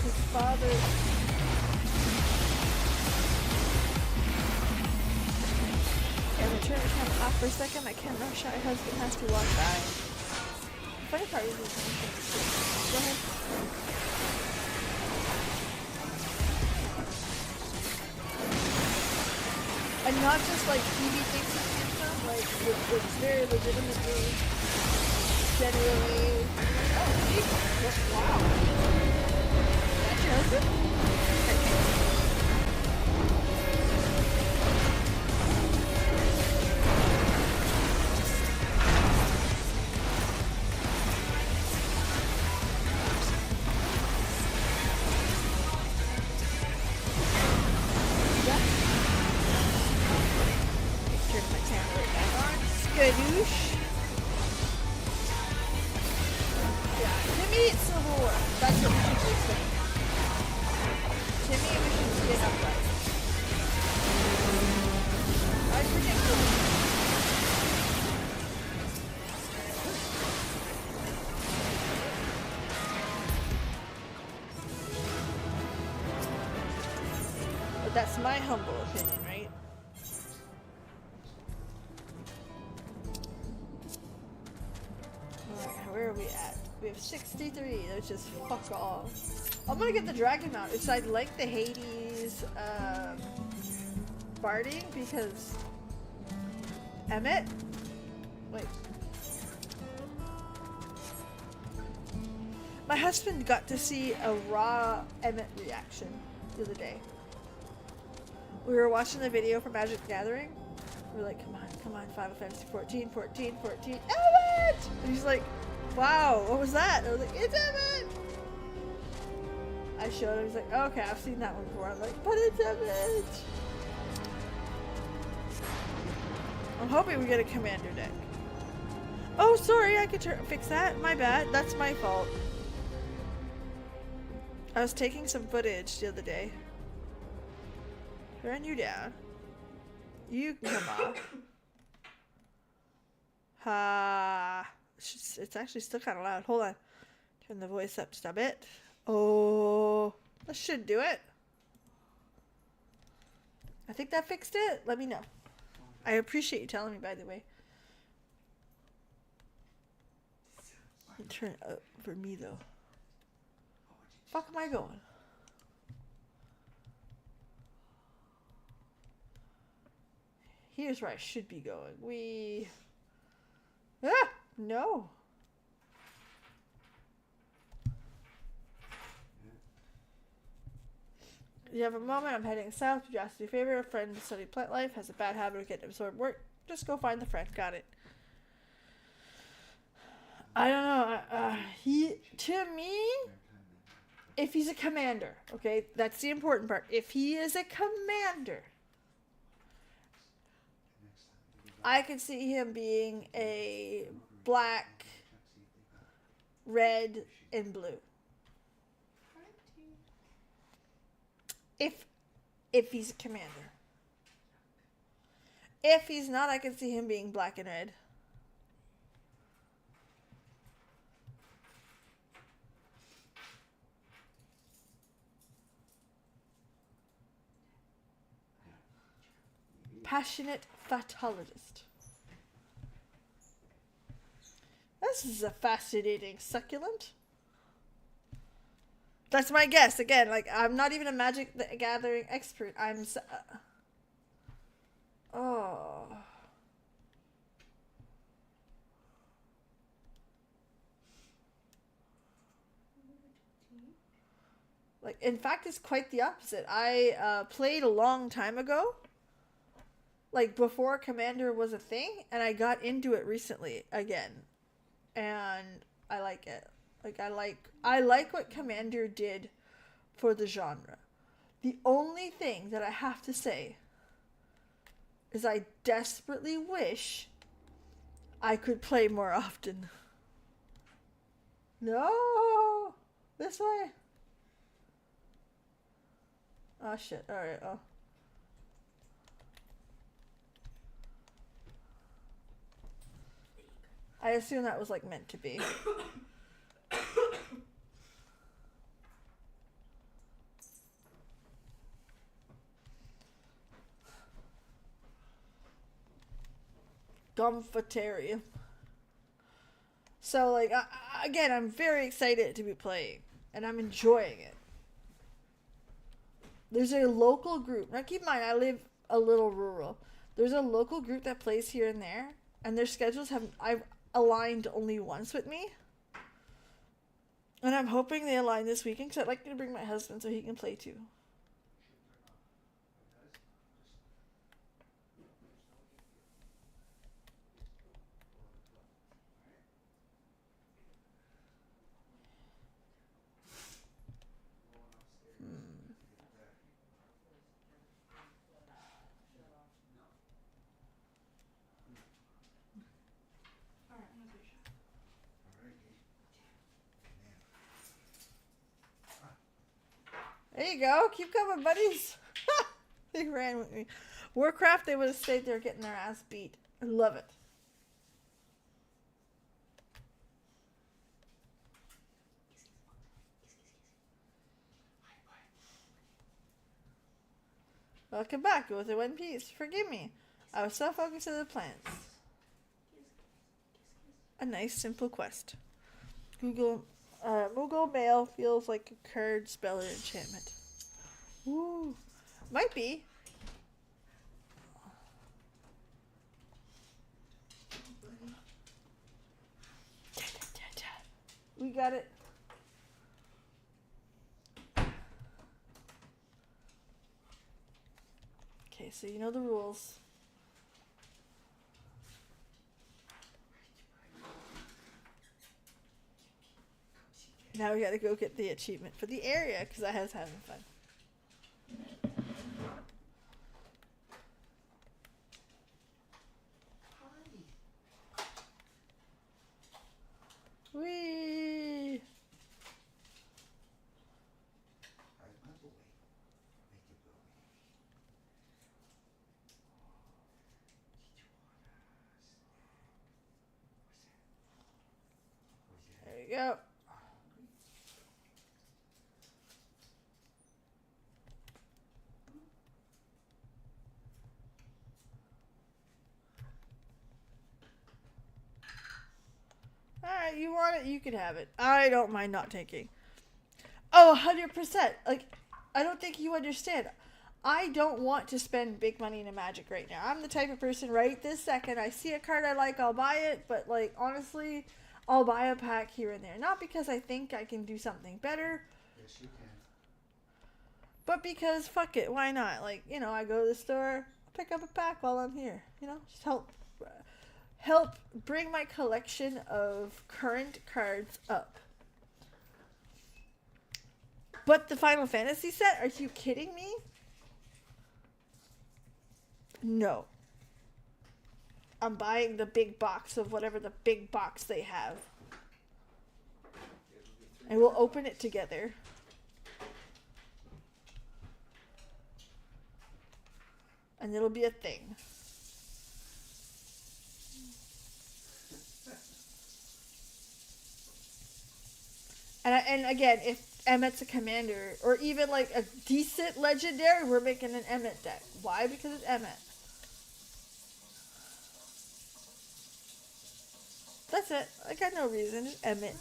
His father... I'm gonna turn the camera off for a second. My camera shy husband has to walk by. Funny part is go ahead. And not just like TV thinks it's handsome, like it's very legitimately, genuinely. Oh, Jesus! Wow. That's your husband? Skadoosh. Yeah, Timmy, it's Civil War. That's what we should be saying. Timmy, we should get up right. I predict it. That's my humble opinion, right? Alright, where are we at? We have 63, which is fuck all. I'm gonna get the dragon mount. It's I like the Hades barding because Emmett? Wait. My husband got to see a raw Emmett reaction the other day. We were watching the video for Magic the Gathering. We were like, come on, Final Fantasy 14, Emmett! And he's like, wow, what was that? And I was like, it's Emmett! I showed him, he's like, okay, I've seen that one before. I'm like, but it's Emmett! I'm hoping we get a commander deck. Oh, sorry, I could fix that. My bad, that's my fault. I was taking some footage the other day. Turn you down. You can come off. Ha. It's actually still kind of loud. Hold on. Turn the voice up just a bit. Oh, that should do it. I think that fixed it. Let me know. I appreciate you telling me, by the way. Turn it up for me, though. Fuck am I going? Here's where I should be going. No. You have a moment, I'm heading south. Would you ask me a favor? A friend to study plant life has a bad habit of getting absorbed work. Just go find the friend. Got it. I don't know. To me, if he's a commander, okay, that's the important part. If he is a commander, I could see him being a black, red, and blue. If he's a commander. If he's not, I can see him being black and red. Passionate fatologist. This is a fascinating succulent. That's my guess. Again, like, I'm not even a Magic the Gathering expert. Oh. Like, in fact, it's quite the opposite. I played a long time ago. Like, before Commander was a thing. And I got into it recently again. And I like it. Like, I like what Commander did for the genre. The only thing that I have to say is I desperately wish I could play more often. No! This way. Oh, shit. Alright, oh. I assume that was, like, meant to be. Gumfatarium. So, like, again, I'm very excited to be playing. And I'm enjoying it. There's a local group. Now, keep in mind, I live a little rural. There's a local group that plays here and there. And their schedules I've aligned only once with me. And I'm hoping they align this weekend. Because I'd like to bring my husband so he can play too. There you go. Keep coming, buddies. They ran with me. Warcraft, they would have stayed there getting their ass beat. I love it. Welcome back. Go with it one piece. Forgive me. I was so focused on the plants. A nice, simple quest. Moogle mail feels like a card speller enchantment. Ooh. Might be. We got it. Okay, so you know the rules. Now we gotta go get the achievement for the area, because I was having fun. Whee! There you go. Alright, you want it, you can have it. I don't mind not taking. Oh, 100%. Like, I don't think you understand. I don't want to spend big money in Magic right now. I'm the type of person right this second, I see a card I like, I'll buy it. But, like, honestly, I'll buy a pack here and there. Not because I think I can do something better. Yes, you can. But because, fuck it, why not? Like, you know, I go to the store, pick up a pack while I'm here. You know, just help bring my collection of current cards up. But the Final Fantasy set? Are you kidding me? No. I'm buying the big box of whatever the big box they have. And we'll open it together. And it'll be a thing. And again, if Emmett's a commander, or even like a decent legendary, we're making an Emmett deck. Why? Because it's Emmett. That's it. I got no reason. It's Emmett.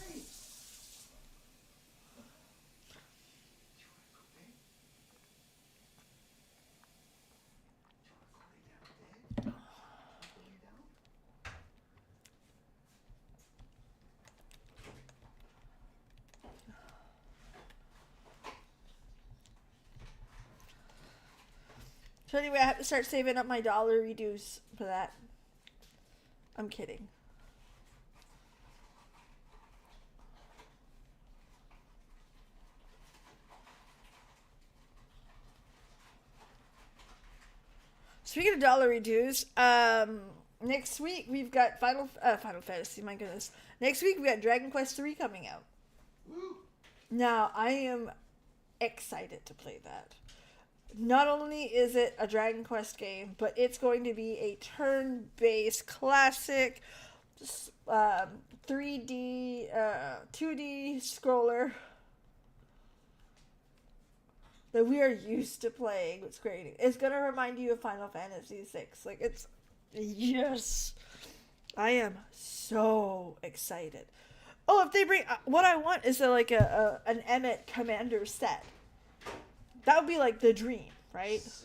So anyway, I have to start saving up my dollar reduce for that. I'm kidding. Speaking of dollar reduce, next week we've got Final Fantasy. My goodness, next week we got Dragon Quest III coming out. Woo. Now I am excited to play that. Not only is it a Dragon Quest game, but it's going to be a turn-based classic 3D, 2D scroller that we are used to playing. It's great. It's going to remind you of Final Fantasy VI. Like, it's... Yes! I am so excited. Oh, if they bring... what I want is an Emmett Commander set. That would be like the dream, right? If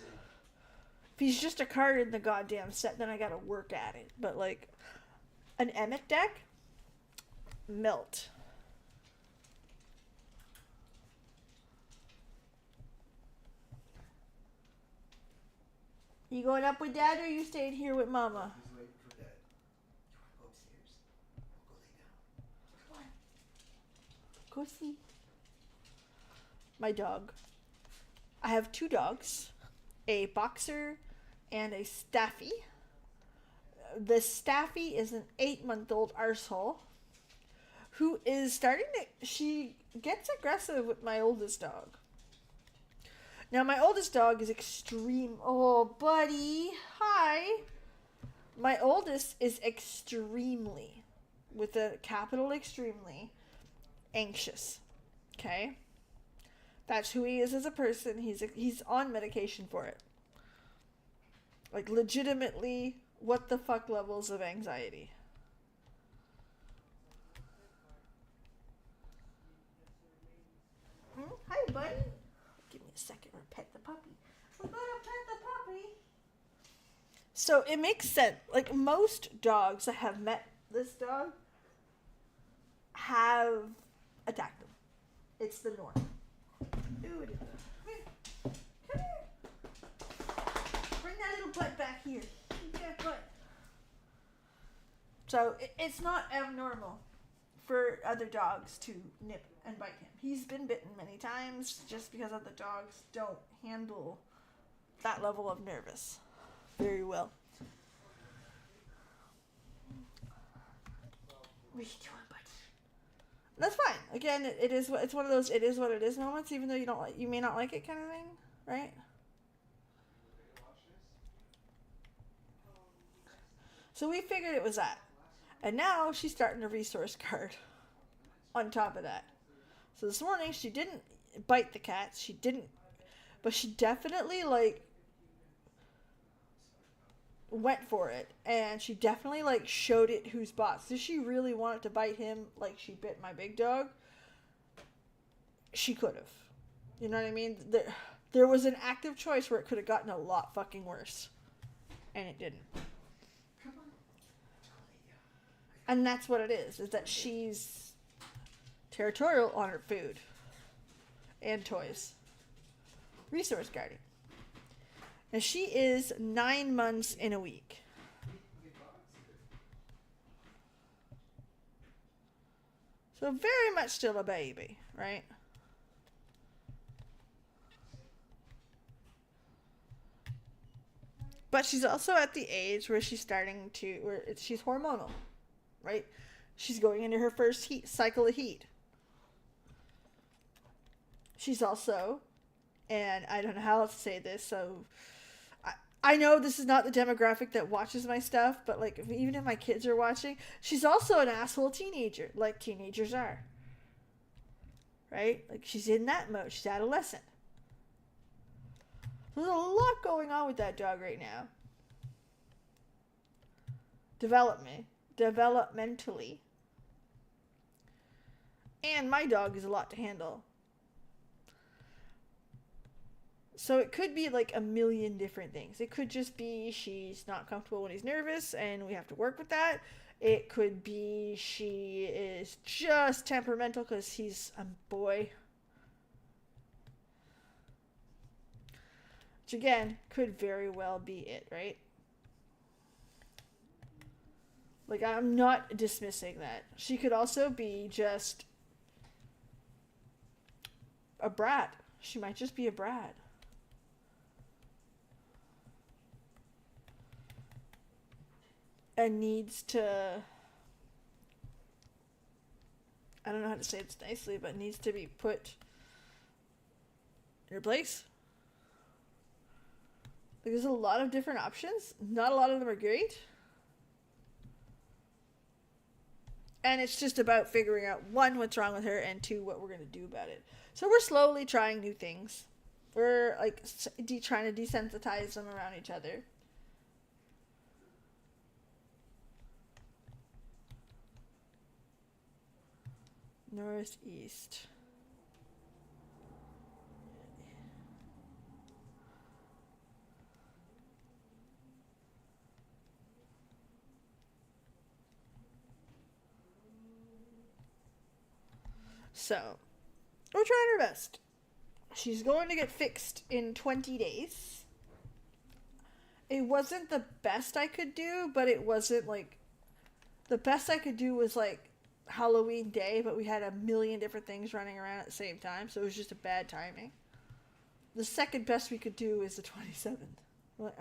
he's just a card in the goddamn set, then I gotta work at it. But like, an Emmett deck? Melt. You going up with Dad or you staying here with Mama? He's waiting for Dad. You want to go upstairs? We'll go lay down. Come on. Go see. My dog. I have two dogs, a boxer and a staffy. The staffy is an 8-month-old arsehole who is starting to... She gets aggressive with my oldest dog. Now, my oldest dog is extreme... Oh, buddy. Hi. My oldest is extremely, with a capital extremely, anxious. Okay? That's who he is as a person. He's on medication for it. Like, legitimately, what the fuck levels of anxiety? Hi, buddy. Give me a second to pet the puppy. We're gonna pet the puppy. So it makes sense. Like, most dogs that have met this dog have attacked them. It's the norm. Ooh, it is. Come here. Bring that little butt back here. That butt. So it's not abnormal for other dogs to nip and bite him. He's been bitten many times just because other dogs don't handle that level of nervous very well. What are you doing, bud? That's fine. Again, it's one of those it is what it is moments, even though you may not like it kind of thing, right? So we figured it was that. And now she's starting a resource card on top of that. So this morning she didn't bite the cats. She didn't, but she definitely went for it, and she definitely showed it whose boss. If she really wanted to bite him like she bit my big dog, she could have. You know what I mean? There was an active choice where it could have gotten a lot fucking worse, and it didn't. And that's what it is that she's territorial on her food and toys. Resource guarding. And she is 9 months in a week. So very much still a baby, right? But she's also at the age where she's she's hormonal, right? She's going into her first cycle of heat. She's also, and I don't know how else to say this, so I know this is not the demographic that watches my stuff, but even if my kids are watching, she's also an asshole teenager, like teenagers are. Right? She's in that mode. She's adolescent. There's a lot going on with that dog right now. Developmentally. And my dog is a lot to handle. So it could be a million different things. It could just be she's not comfortable when he's nervous and we have to work with that. It could be she is just temperamental because he's a boy. Which again, could very well be it, right? I'm not dismissing that. She could also be just a brat. She might just be a brat. And needs to, I don't know how to say this nicely, but needs to be put in her place. There's a lot of different options. Not a lot of them are great. And it's just about figuring out, one, what's wrong with her, and two, what we're going to do about it. So we're slowly trying new things. We're trying to desensitize them around each other. Northeast. So, we're trying our best. She's going to get fixed in 20 days. It wasn't the best I could do, but it wasn't the best I could do was Halloween day, but we had a million different things running around at the same time, so it was just a bad timing. The second best we could do is the 27th. We're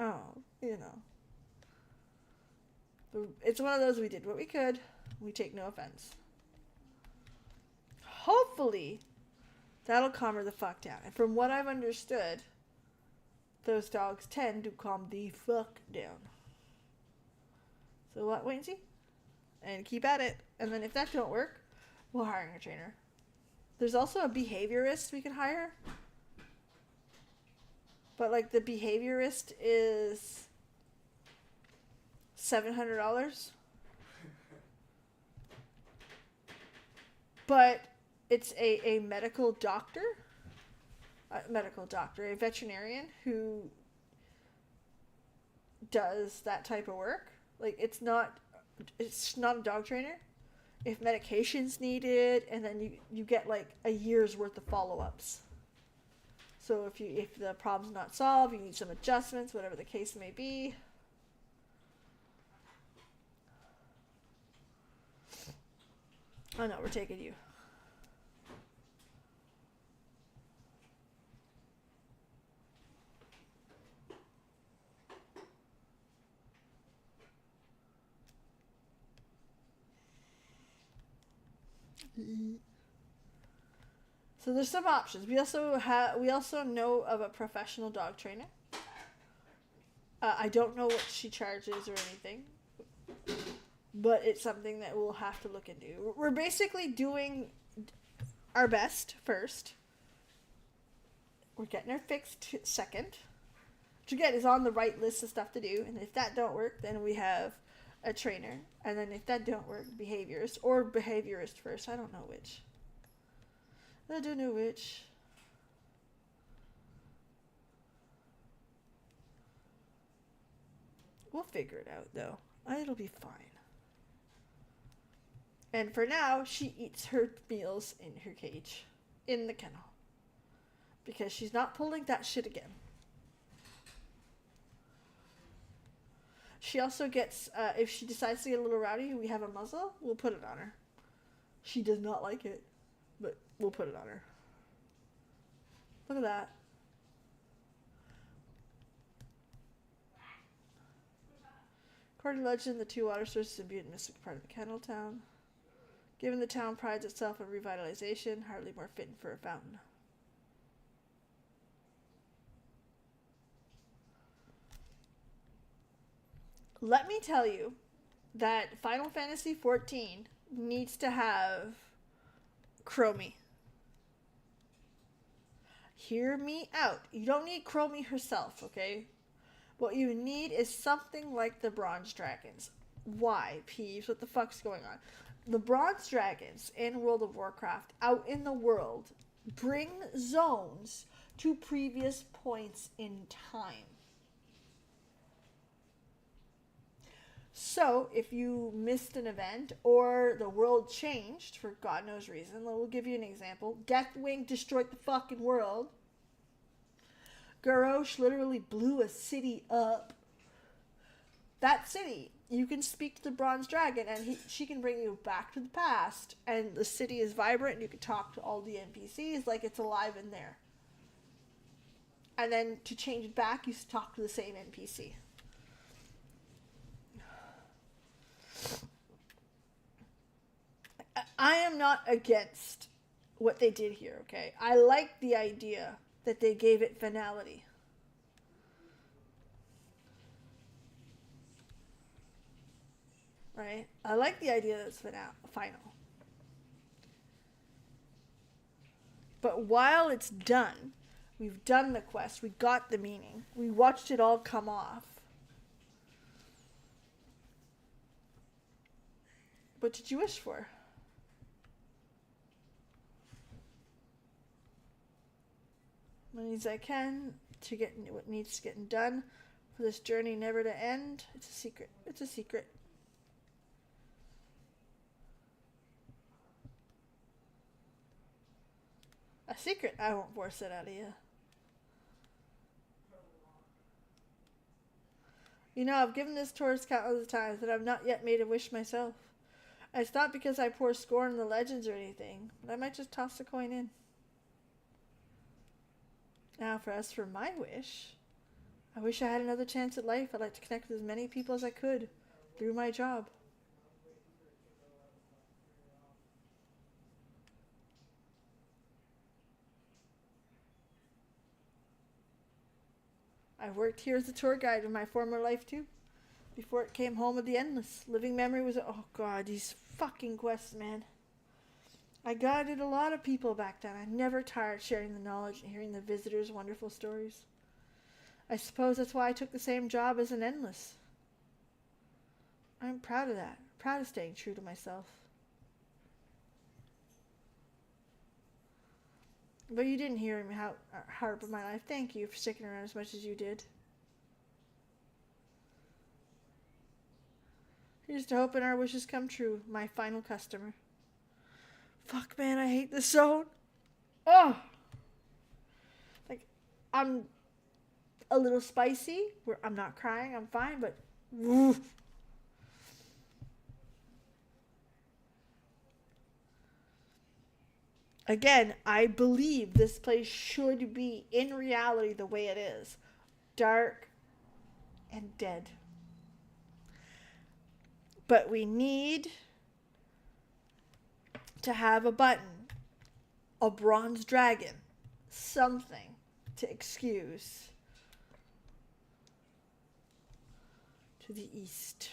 it's one of those, we did what we could. We take no offense. Hopefully, that'll calm her the fuck down. And from what I've understood, those dogs tend to calm the fuck down. So wait and see. And keep at it. And then if that don't work, we'll hire a trainer. There's also a behaviorist we could hire. But the behaviorist is $700. But it's a medical doctor, a veterinarian who does that type of work. Like, it's not a dog trainer. If medication's needed, and then you get like a year's worth of follow-ups. So if the problem's not solved, you need some adjustments, whatever the case may be. Oh no, we're taking you. So there's some options. We also know of a professional dog trainer. I don't know what she charges or anything, but it's something that we'll have to look into. We're basically doing our best first. We're getting her fixed second, which again is on the right list of stuff to do. And if that don't work, then we have a trainer, and then if that don't work, behaviorist first. I don't know which. We'll figure it out though. It'll be fine. And for now, she eats her meals in her cage, in the kennel, because she's not pulling that shit again. She also gets, if she decides to get a little rowdy, we have a muzzle, we'll put it on her. She does not like it, but we'll put it on her. Look at that. According to legend, the two water sources imbue and mystic part of the kennel town. Given the town prides itself on revitalization, hardly more fitting for a fountain. Let me tell you that Final Fantasy XIV needs to have Chromie. Hear me out. You don't need Chromie herself, okay? What you need is something like the Bronze Dragons. Why, Peeves? What the fuck's going on? The Bronze Dragons in World of Warcraft, out in the world, bring zones to previous points in time. So, if you missed an event or the world changed for God knows reason, we'll give you an example. Deathwing destroyed the fucking world. Garrosh literally blew a city up. That city, you can speak to the Bronze Dragon and she can bring you back to the past, and the city is vibrant and you can talk to all the NPCs like it's alive in there. And then to change it back, you talk to the same NPC. I am not against what they did here, okay? I like the idea that they gave it finality. Right? I like the idea that it's final. But while it's done, we've done the quest, we got the meaning, we watched it all come off. What did you wish for? Many as I can to get what needs getting done for this journey never to end. It's a secret. It's a secret. A secret I won't force it out of you. You know, I've given this tourist countless times, but I've not yet made a wish myself. It's not because I pour scorn in the legends or anything, but I might just toss a coin in. Now, for my wish, I wish I had another chance at life. I'd like to connect with as many people as I could through my job. I worked here as a tour guide in my former life too, before it came home with the Endless. Living memory was, oh god, these fucking quests, man. I guided a lot of people back then. I never tired sharing the knowledge and hearing the visitors' wonderful stories. I suppose that's why I took the same job as an Endless. proud of that. Proud of staying true to myself. But you didn't hear me how harp of my life. Thank you for sticking around as much as you did. Here's to hoping our wishes come true, my final customer. Fuck, man, I hate this zone. Oh! Like, I'm a little spicy. I'm not crying, I'm fine, but... Oof. Again, I believe this place should be, in reality, the way it is. Dark and dead. But we need to have a button, a bronze dragon, something to excuse to the east.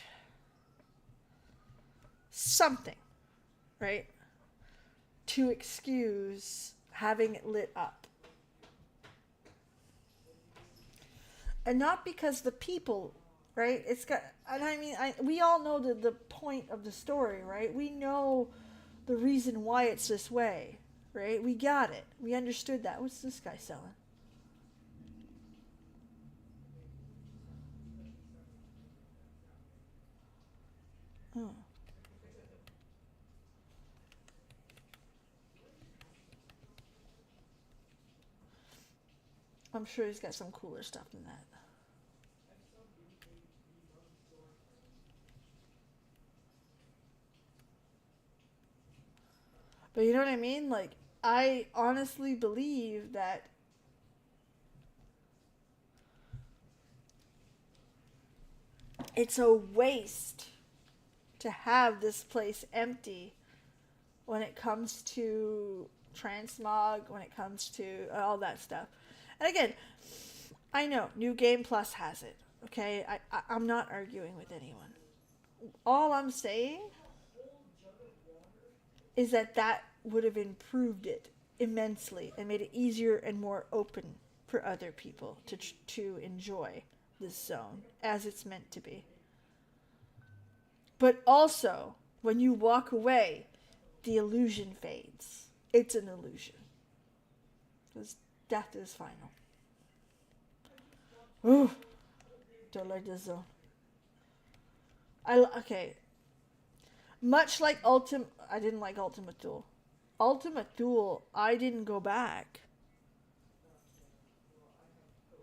Something, right? To excuse having it lit up. And not because the people, right? It's got, and I mean, we all know the point of the story, right? We know the reason why it's this way, right? We got it. We understood that. What's this guy selling? Oh. I'm sure he's got some cooler stuff than that. But you know what I mean? Like, I honestly believe that it's a waste to have this place empty when it comes to transmog, when it comes to all that stuff. And again, I know New Game Plus has it. Okay, I'm not arguing with anyone. All I'm saying is that would have improved it immensely and made it easier and more open for other people to enjoy this zone as it's meant to be. But also, when you walk away, the illusion fades. It's an illusion. Because death is final. Ooh, don't like this zone. Okay. Much like I didn't like Ultimate Duel. Ultimate Duel, I didn't go back.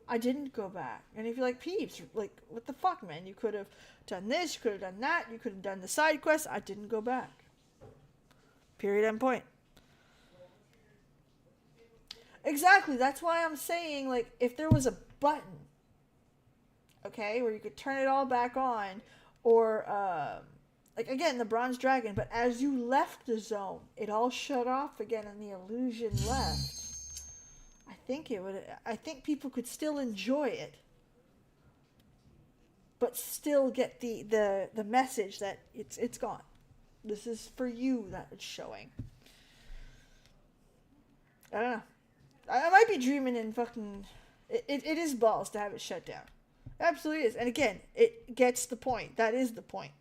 I didn't go back. And if you're like, Peeps, like, what the fuck, man? You could have done this, you could have done that, you could have done the side quest. I didn't go back. Period, end point. Exactly. That's why I'm saying, like, if there was a button, okay, where you could turn it all back on, or, like, again, the Bronze Dragon, but as you left the zone, it all shut off again and the illusion left. I think people could still enjoy it, but still get the message that it's gone. This is for you that it's showing. I don't know. I might be dreaming in fucking... It is balls to have it shut down. It absolutely is. And again, it gets the point. That is the point.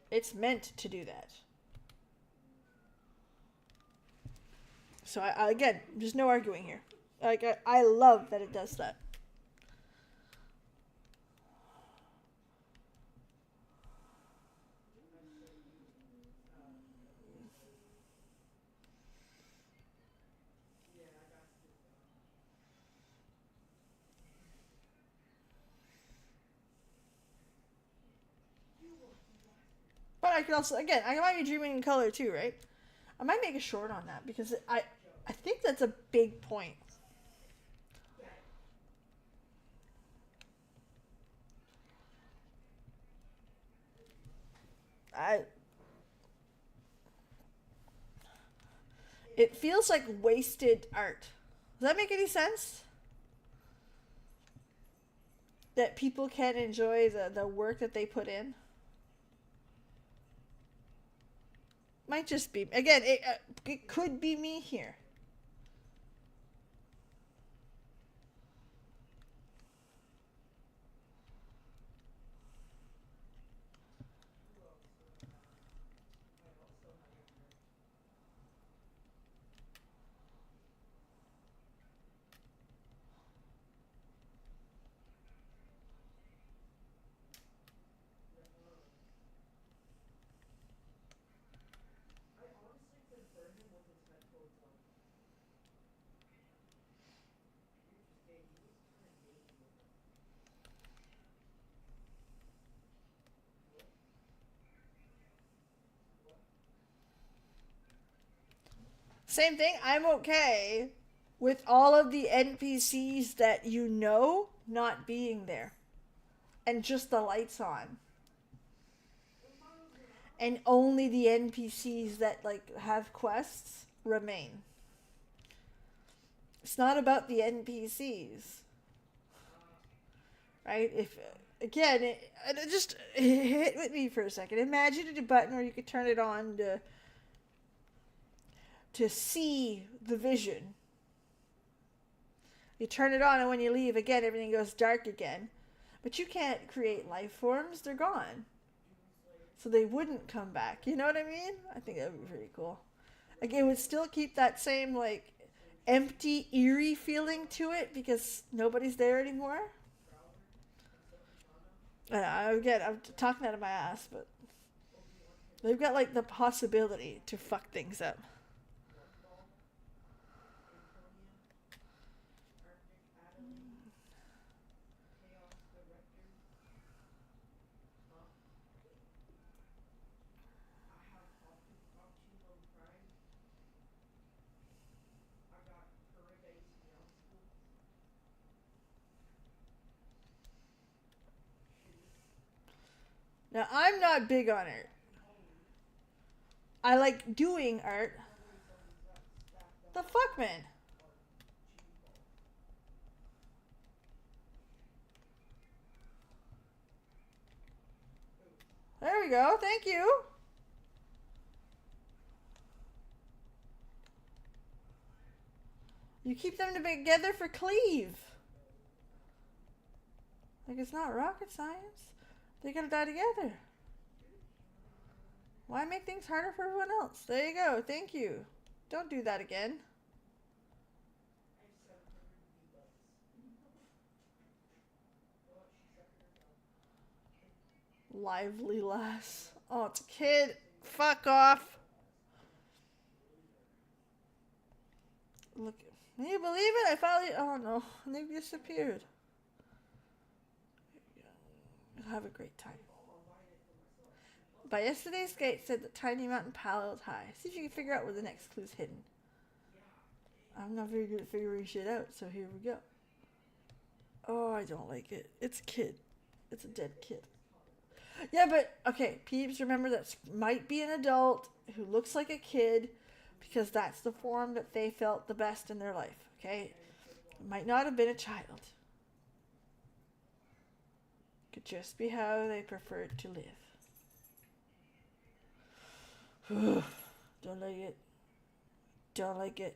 It's meant to do that. So, again, there's no arguing here. Like, I love that it does that. But I could also, again, I might be dreaming in color too, right? I might make a short on that because I think that's a big point. It feels like wasted art. Does that make any sense? That people can't enjoy the work that they put in? Might just be, again, it could be me here. Same thing. I'm okay with all of the NPCs that you know not being there and just the lights on. And only the NPCs that like have quests remain. It's not about the NPCs. Right? If again, it just hit with me for a second. Imagine a button where you could turn it on to see the vision. You turn it on, and when you leave, again, everything goes dark again. But you can't create life forms; they're gone, so they wouldn't come back. You know what I mean? I think that would be pretty cool. Again, it would still keep that same like empty, eerie feeling to it because nobody's there anymore. Again, I'm talking out of my ass, but they've got like the possibility to fuck things up. Now, I'm not big on art. I like doing art. The fuck, man? There we go. Thank you. You keep them together for Cleve. Like, it's not rocket science. They gotta die together. Why make things harder for everyone else? There you go. Thank you. Don't do that again. Lively lass. Oh, it's a kid. Fuck off. Look. Can you believe it? I finally. Oh no. They've disappeared. You'll have a great time. By yesterday's gate said that Tiny Mountain piled high. See if you can figure out where the next clue's hidden. I'm not very good at figuring shit out, so here we go. Oh, I don't like it. It's a kid. It's a dead kid. Yeah, but, okay, peeps, remember that might be an adult who looks like a kid because that's the form that they felt the best in their life, okay? It might not have been a child. Could just be how they preferred to live. Don't like it. Don't like it.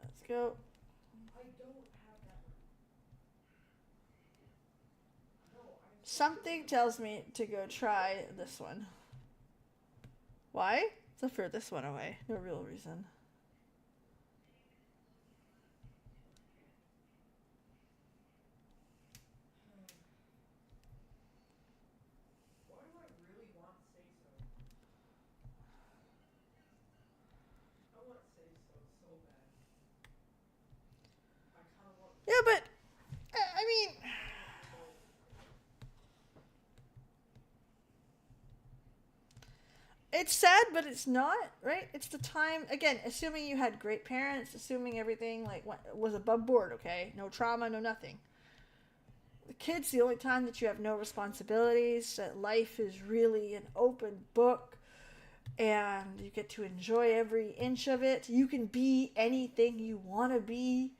Let's go. Something tells me to go try this one. Why? It's the furthest one away. No real reason. Yeah, but I mean, it's sad, but it's not, right? It's the time, again, assuming you had great parents, assuming everything like was above board, okay? No trauma, no nothing. The kid's the only time that you have no responsibilities, that life is really an open book, and you get to enjoy every inch of it. You can be anything you want to be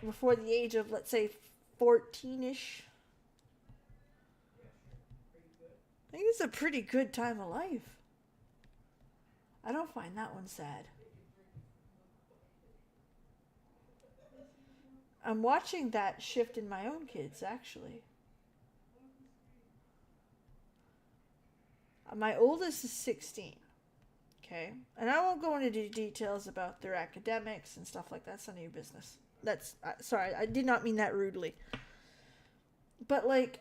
before the age of, let's say, 14-ish. I think it's a pretty good time of life. I don't find that one sad. I'm watching that shift in my own kids, actually. My oldest is 16. Okay? And I won't go into details about their academics and stuff like that. That's none of your business. Sorry, I did not mean that rudely. But, like,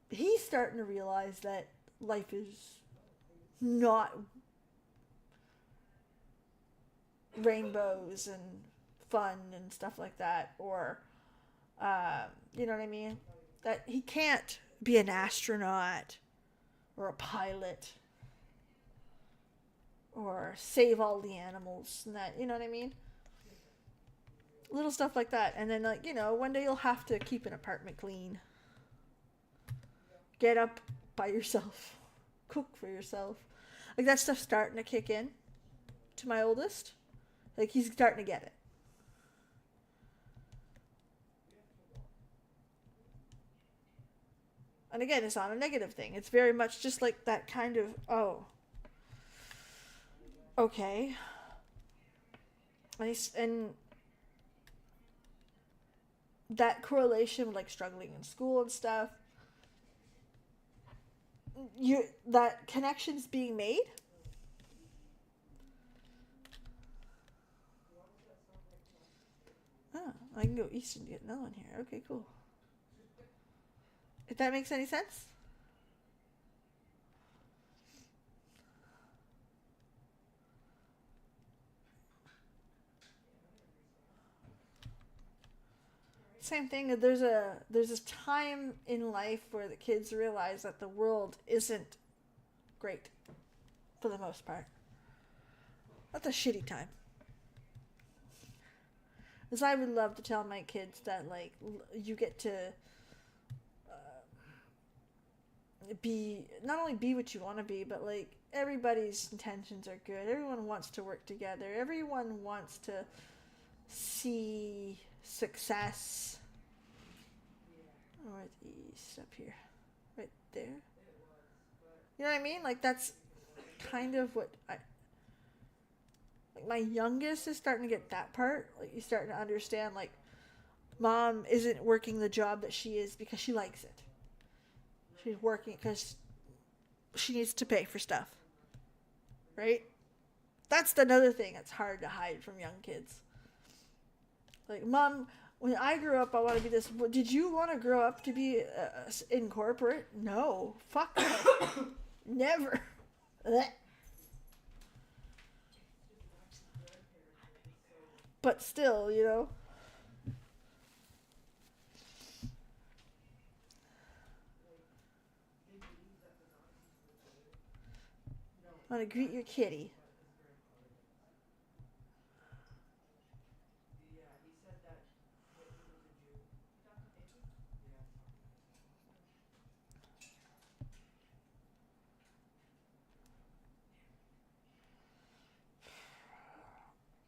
he's starting to realize that life is not rainbows and fun and stuff like that, or you know what I mean? That he can't be an astronaut or a pilot or save all the animals and that, you know what I mean? Little stuff like that. And then, like, you know, one day you'll have to keep an apartment clean. Get up by yourself. Cook for yourself. Like, that stuff's starting to kick in to my oldest. Like, he's starting to get it. And again, it's not a negative thing. It's very much just like that kind of, oh, okay. And that correlation with like struggling in school and stuff, that connection's being made. Oh, I can go east and get another one here. Okay, cool. If that makes any sense. Same thing. There's this time in life where the kids realize that the world isn't great for the most part. That's a shitty time. Because I would love to tell my kids that, like, you get to be, not only be what you want to be, but, like, everybody's intentions are good. Everyone wants to work together. Everyone wants to see success. Northeast up here. Right there. You know what I mean? Like, that's kind of what like, my youngest is starting to get that part. Like, he's starting to understand, like, mom isn't working the job that she is because she likes it. She's working because she needs to pay for stuff. Right? That's another thing that's hard to hide from young kids. Like, mom, when I grew up, I want to be this. Did you want to grow up to be in corporate? No. Fuck no. Never. But still, you know. I want to greet your kitty.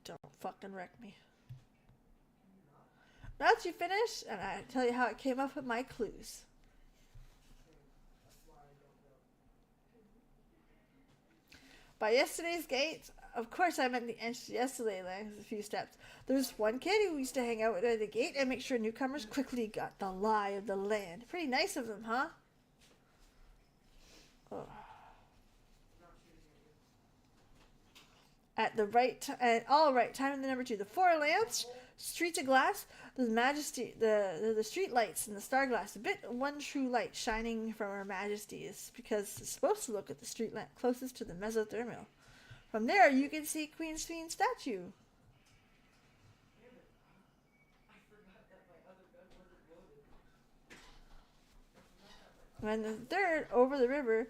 Don't fucking wreck me. Now that you finish, and I tell you how it came up with my clues. By yesterday's gate, of course I meant the entrance to yesterday land, a few steps. There was one kid who used to hang out at the gate and make sure newcomers quickly got the lie of the land. Pretty nice of them, huh? Oh. At the right at all right time in the number 2, the 4 lamps, streets of glass, the majesty, the street lights and the star glass, a bit one true light shining from Her Majesty is because it's supposed to look at the street lamp closest to the mesothermal. From there you can see Queen Sween's statue. And the third, over the river.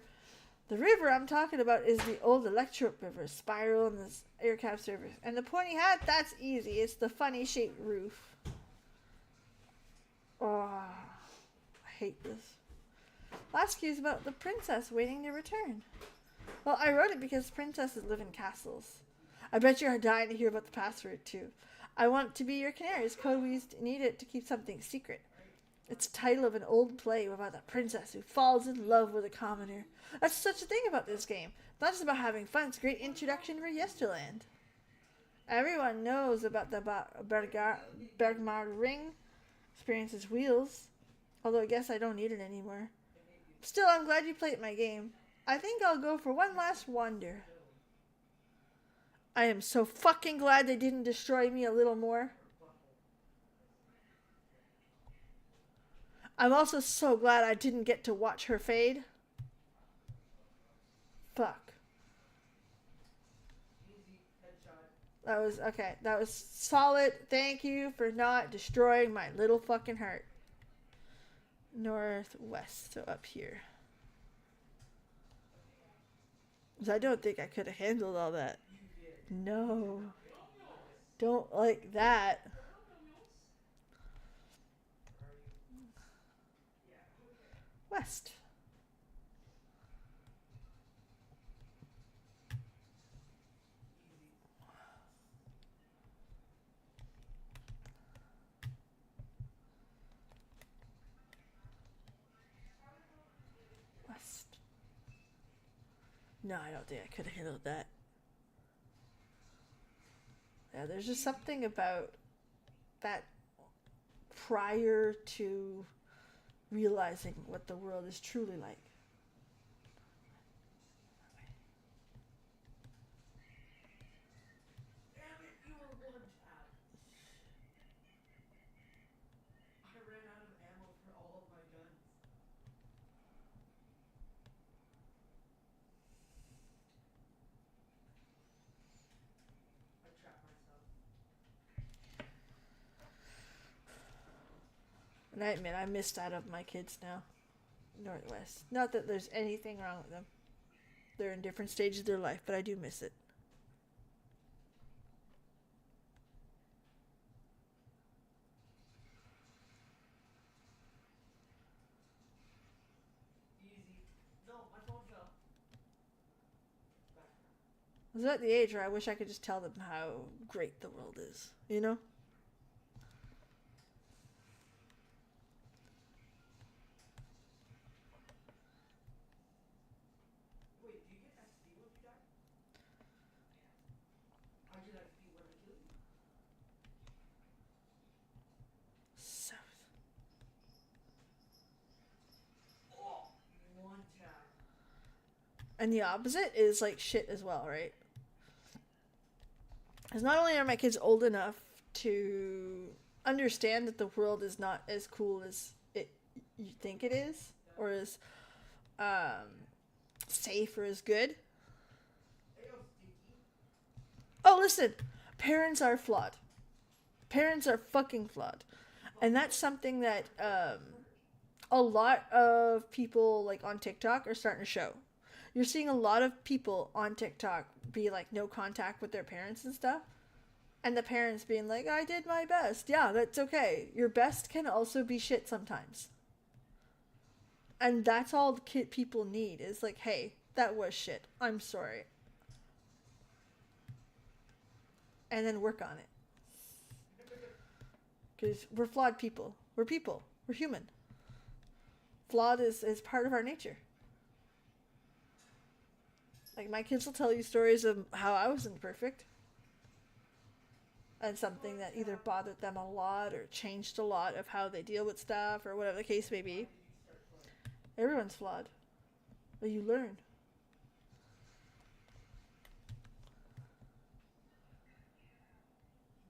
The river I'm talking about is the old Electric River, spiral and the air cap surface. And the pointy hat, that's easy. It's the funny shaped roof. Oh, I hate this. Last cue is about the princess waiting to return. Well, I wrote it because princesses live in castles. I bet you're dying to hear about the password too. I want to be your canary's code. We need it to keep something secret. It's the title of an old play about a princess who falls in love with a commoner. That's such a thing about this game. It's not just about having fun, it's a great introduction for Yesterland. Everyone knows about the Bergmar ring. Experiences wheels. Although I guess I don't need it anymore. Still, I'm glad you played my game. I think I'll go for one last wander. I am so fucking glad they didn't destroy me a little more. I'm also so glad I didn't get to watch her fade. Fuck. That was okay. That was solid. Thank you for not destroying my little fucking heart. Northwest, so up here. 'Cause I don't think I could have handled all that. No. Don't like that. West. West. No, I don't think I could have handled that. Yeah, there's just something about that prior to realizing what the world is truly like. Damn it, you were one tap. I ran out of ammo for all of my guns. I trapped myself. And I admit, I missed out of my kids now. Northwest. Not that there's anything wrong with them. They're in different stages of their life, but I do miss it. Easy. No, my phone fell. Back now. I was at the age where I wish I could just tell them how great the world is, you know? Wait, do you get XP when you die? I get XP when I kill you. South. Oh, one tap. And the opposite is like shit as well, right? Because not only are my kids old enough to understand that the world is not as cool as you think it is, or as safe or as good. Ayo, Stinky. Oh, listen, parents are flawed. Parents are fucking flawed, and that's something that a lot of people like on TikTok are starting to show. You're seeing a lot of people on TikTok be like no contact with their parents and stuff. And the parents being like, I did my best. Yeah, that's okay. Your best can also be shit sometimes. And that's all people need is like, hey, that was shit. I'm sorry. And then work on it. Because we're flawed people. We're people. We're human. Flawed is part of our nature. Like, my kids will tell you stories of how I wasn't perfect. And something that either bothered them a lot or changed a lot of how they deal with stuff or whatever the case may be. Everyone's flawed. But you learn.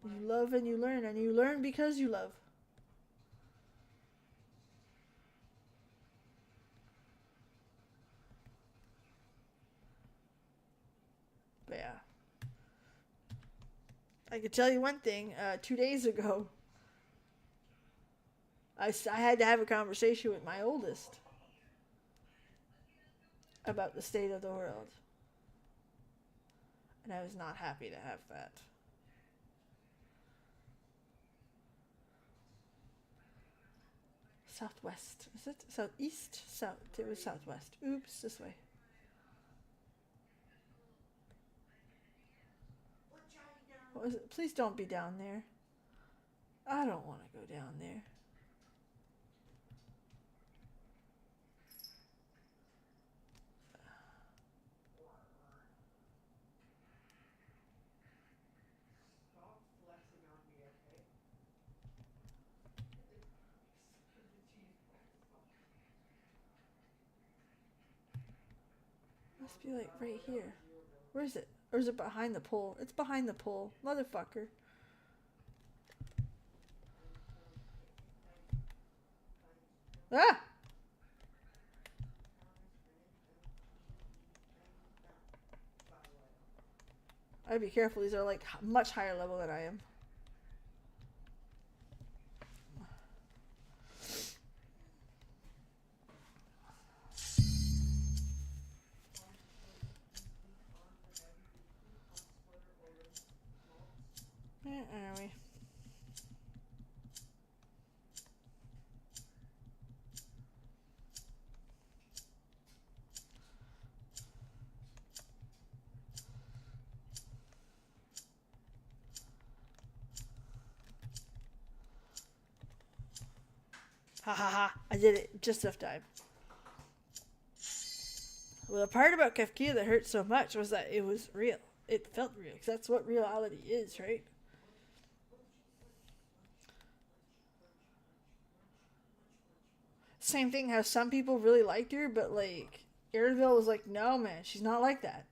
You love and you learn because you love. But yeah. I could tell you one thing. 2 days ago, I had to have a conversation with my oldest about the state of the world. And I was not happy to have that. Southwest. Is it southeast? South. It was southwest. Oops, this way. What was it? Please don't be down there. I don't want to go down there. Stop flexing on me, okay? Must be like right here. Where is it? Or is it behind the pole? It's behind the pole. Motherfucker. Ah! be careful. These are like much higher level than I am. Where are we? Ha ha ha. I did it just enough time. Well, the part about Kafkia that hurt so much was that it was real. It felt real, because that's what reality is, right? Same thing, how some people really liked her, but, like, Airville was like, no, man, she's not like that.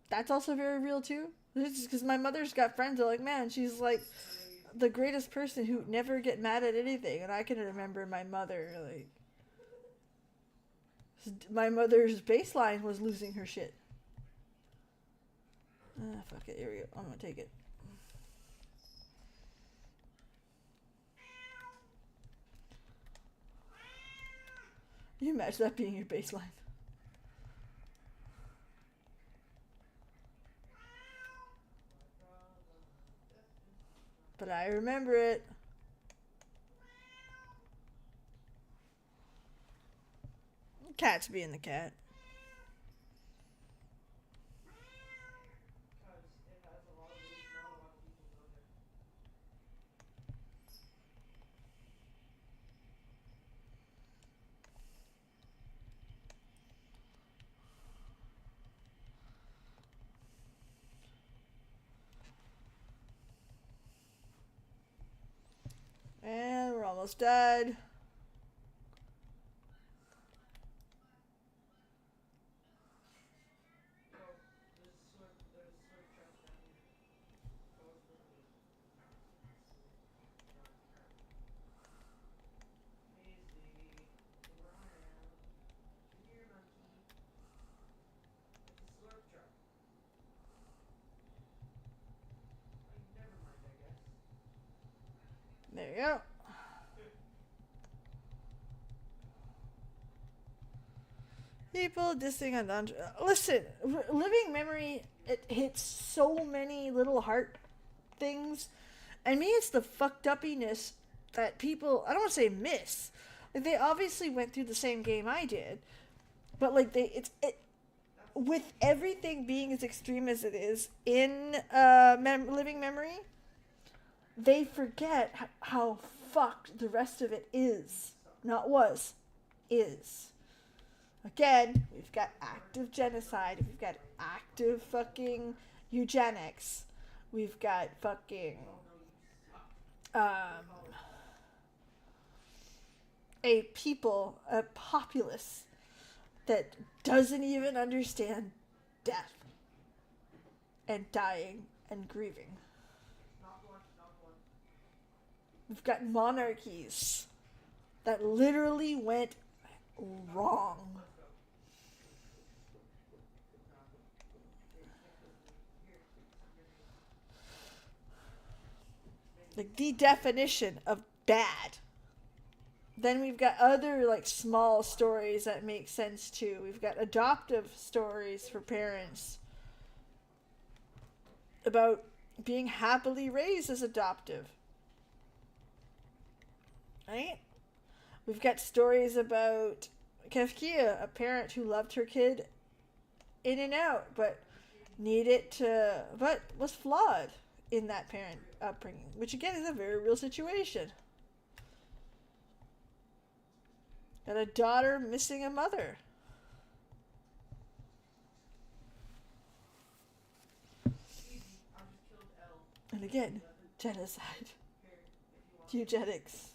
That's also very real, too. Because my mother's got friends that are like, man, she's, like, the greatest person who never get mad at anything. And I can remember my mother, like, my mother's baseline was losing her shit. Fuck it, here we go. I'm gonna take it. Can you imagine that being your baseline? But I remember it. Cat's being the cat. And we're almost dead. There you go. People dissing on Andre. Listen, living memory, it hits so many little heart things. And me, it's the fucked uppiness that people, I don't want to say miss. Like, they obviously went through the same game I did. But, like, with everything being as extreme as it is in living memory, they forget how fucked the rest of it is. Not was. Is. Again, we've got active genocide. We've got active fucking eugenics. We've got fucking a people, a populace that doesn't even understand death and dying and grieving. We've got monarchies that literally went wrong. Like, the definition of bad. Then we've got other, like, small stories that make sense too. We've got adoptive stories for parents about being happily raised as adoptive. Right? We've got stories about Kafkia, a parent who loved her kid in and out, but was flawed in that parent upbringing, which again is a very real situation. Got a daughter missing a mother. And again, genocide. Eugenics.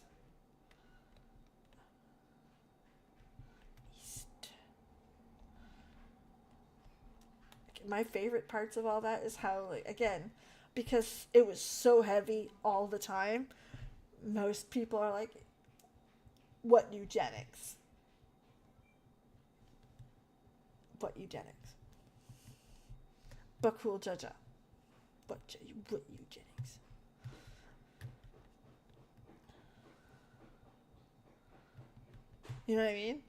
My favorite parts of all that is how, like, again, because it was so heavy all the time, most people are like, what eugenics? What eugenics? But cool, Jaja. But eugenics. You know what I mean?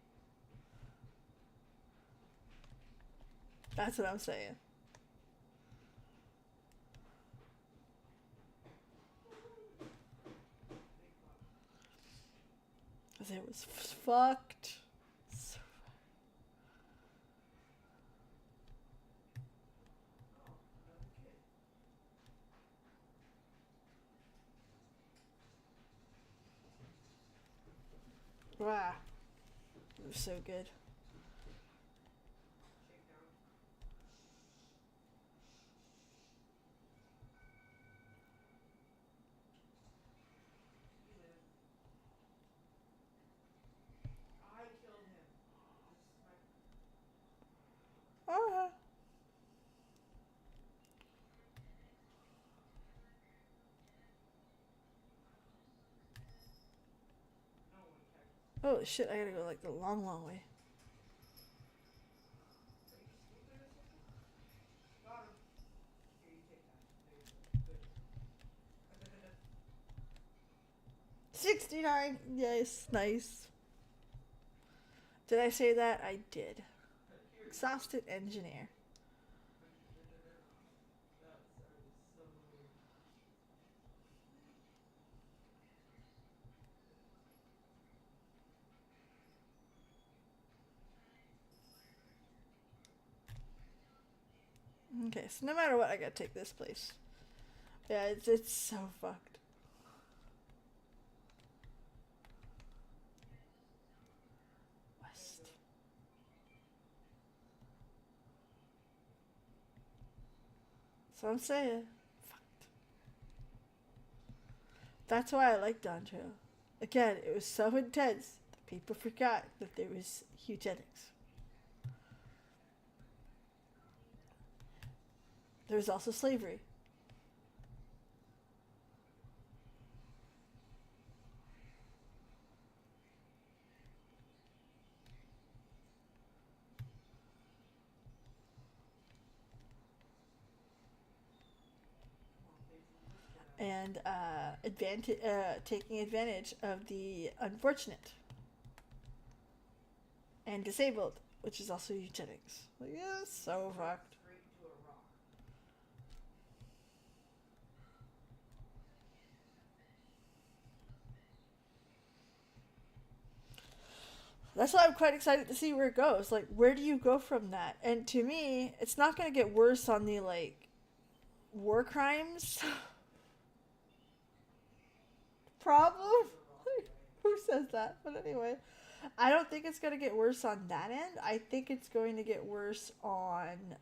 That's what I'm saying. Cause it was fucked. So wow. It was so good. Uh-huh. Oh shit, I gotta go like the long, long way. $69. Yes, nice. Did I say that? I did. Exhausted engineer. Okay, so no matter what, I gotta take this place. Yeah, it's so fucked. West. So I'm saying, fucked. That's why I like Dawn Trail. Again, it was so intense that people forgot that there was eugenics. There was also slavery. And taking advantage of the unfortunate and disabled, which is also eugenics. Like, yeah, so fucked. That's why I'm quite excited to see where it goes. Like, where do you go from that? And to me, it's not going to get worse on the, like, war crimes problem. Who says that? But anyway, I don't think it's going to get worse on that end. I think it's going to get worse on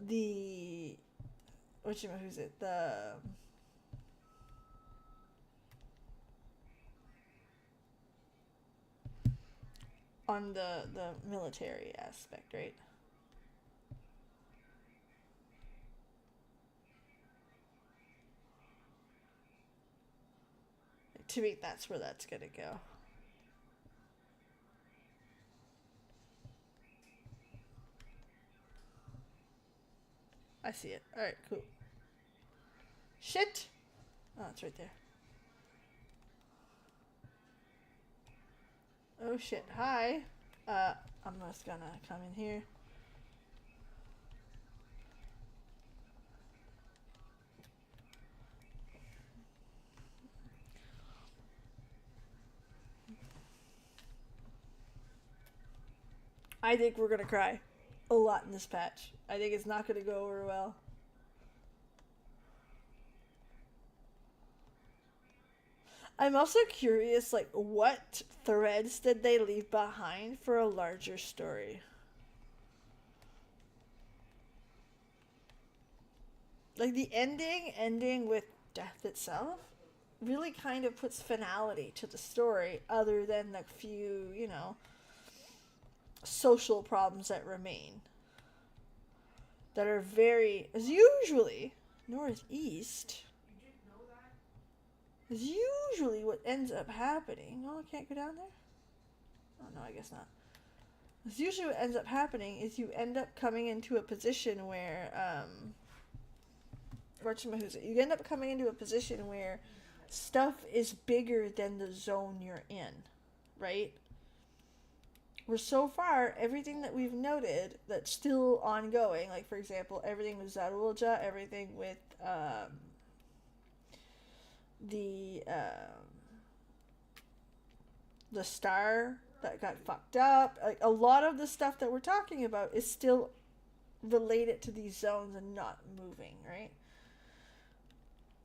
the who's it? On the military aspect, right? To me, that's where that's gonna go. I see it. All right, cool. Shit. Oh, it's right there. Oh shit. Hi. I'm just gonna come in here. I think we're gonna cry a lot in this patch. I think it's not gonna go over well. I'm also curious, like, what threads did they leave behind for a larger story? Like, the ending with death itself, really kind of puts finality to the story, other than the few, social problems that remain. That are very, as usually, northeast is usually what ends up happening. Oh, I can't go down there? Oh, no, I guess not. Because usually what ends up happening is you end up coming into a position where, you end up coming into a position where stuff is bigger than the zone you're in, right? Where so far, everything that we've noted that's still ongoing, like for example, everything with Zarulja, everything with the star that got fucked up, like a lot of the stuff that we're talking about is still related to these zones and not moving, right?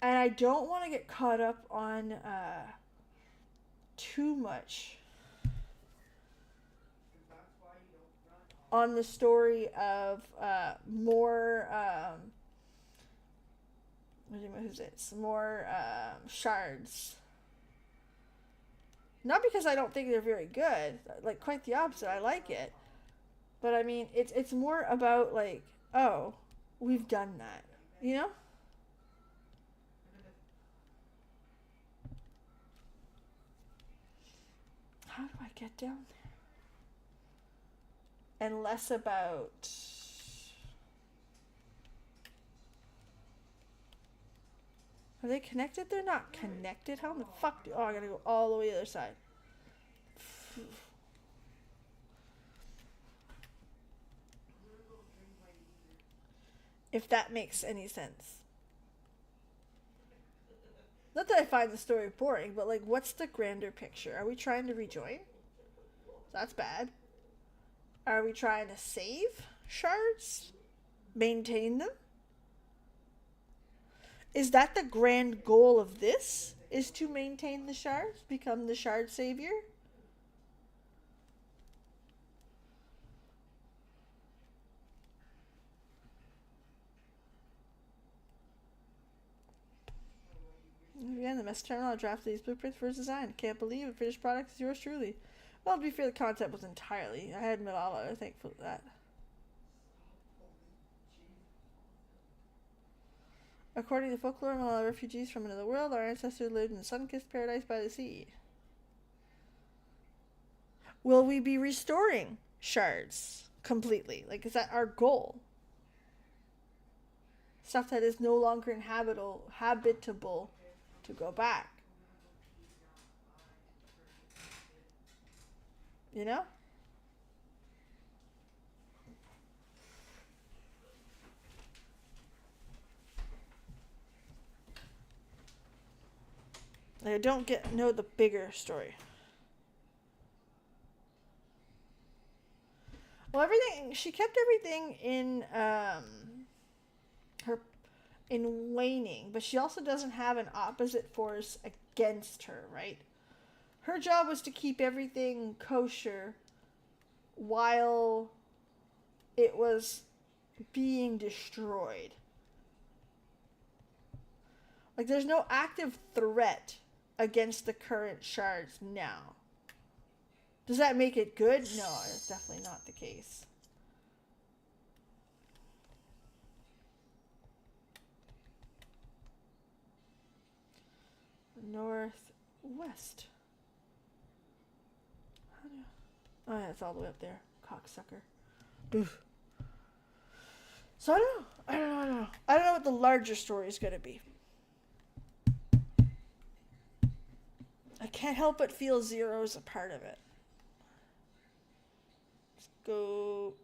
And I don't want to get caught up on too much on the story of more who's it? Some more shards. Not because I don't think they're very good. Like, quite the opposite. I like it. But I mean, it's more about like, oh, we've done that. You know? How do I get down there? And less about... Are they connected? They're not connected. How in the fuck do... Oh, I gotta go all the way to the other side. If that makes any sense. Not that I find the story boring, but like, what's the grander picture? Are we trying to rejoin? That's bad. Are we trying to save shards? Maintain them? Is that the grand goal of this? Is to maintain the shards? Become the shard savior? Again, the Mess Terminal drafted these blueprints for his design. Can't believe it. Finished product is yours truly. Well, to be fair, the concept was entirely. I had Malala to thank for that. According to folklore, Malala refugees from another world, our ancestors lived in a sun-kissed paradise by the sea. Will we be restoring shards completely? Like, is that our goal? Stuff that is no longer habitable to go back. You know? I don't know the bigger story. Well, she kept everything in in waning, but she also doesn't have an opposite force against her, right? Her job was to keep everything kosher while it was being destroyed. Like, there's no active threat against the current shards now. Does that make it good? No, it's definitely not the case. Northwest. Oh yeah, it's all the way up there. Cocksucker. Oof. So I don't know. I don't know what the larger story is gonna be. I can't help but feel Zero is a part of it. Let's go.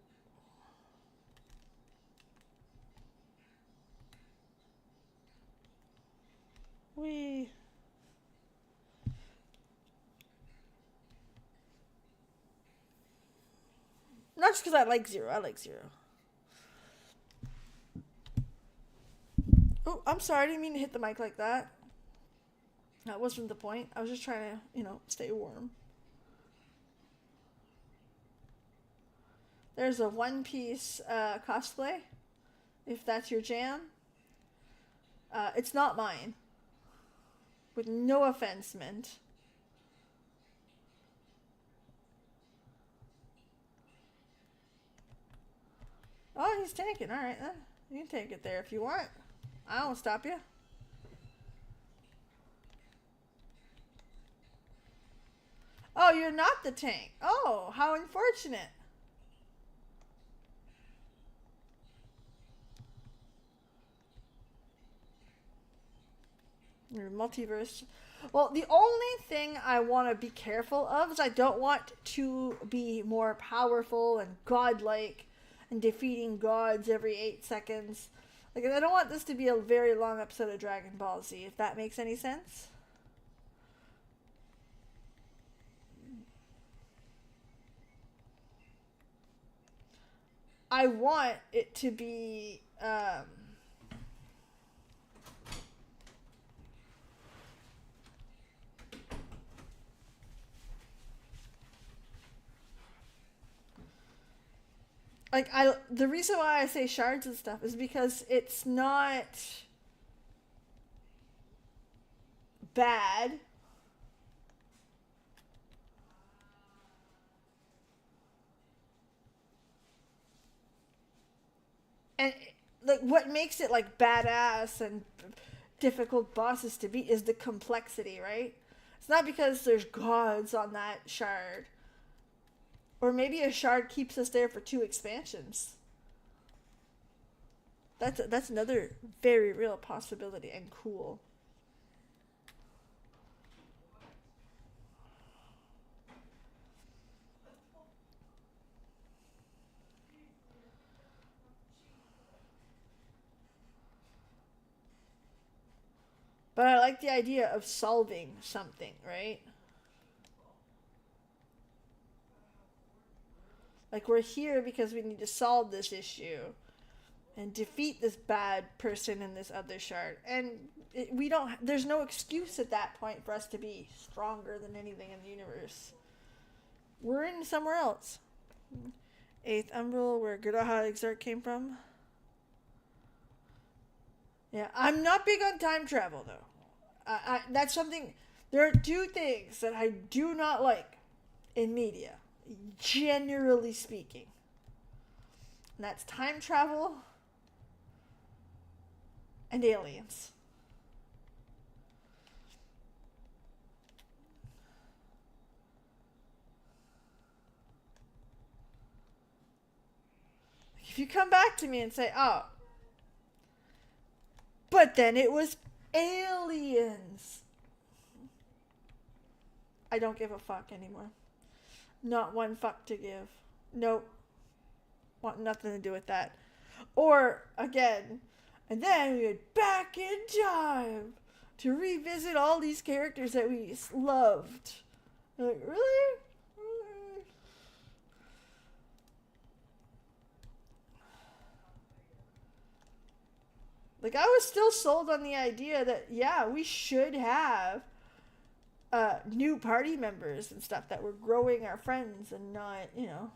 Not just because I like Zero. I like Zero. Oh, I'm sorry. I didn't mean to hit the mic like that. That wasn't the point. I was just trying to, stay warm. There's a One Piece cosplay, if that's your jam. It's not mine. With no offense meant. Oh, he's tanking. Alright, then. You can take it there if you want. I won't stop you. Oh, you're not the tank. Oh, how unfortunate. Or multiverse. Well, the only thing I want to be careful of is I don't want to be more powerful and godlike and defeating gods every 8 seconds. Like, I don't want this to be a very long episode of Dragon Ball Z, if that makes any sense. I want it to be like the reason why I say shards and stuff is because it's not bad. And like what makes it like badass and difficult bosses to beat is the complexity, right? It's not because there's gods on that shard. Or maybe a shard keeps us there for 2 expansions. That's another very real possibility and cool. But I like the idea of solving something, right? Like, we're here because we need to solve this issue and defeat this bad person in this other shard. And we don't, there's no excuse at that point for us to be stronger than anything in the universe. We're in somewhere else. 8th Umbral, where Guraha Exarch came from. Yeah, I'm not big on time travel, though. That's something, there are 2 things that I do not like in media, generally speaking. And that's time travel and aliens. If you come back to me and say, oh, but then it was aliens, I don't give a fuck anymore. Not one fuck to give. Nope. Want nothing to do with that. Or, again, and then we get back in time to revisit all these characters that we loved. You're like, really? Like, I was still sold on the idea that, yeah, we should have new party members and stuff, that were growing our friends and not, you know.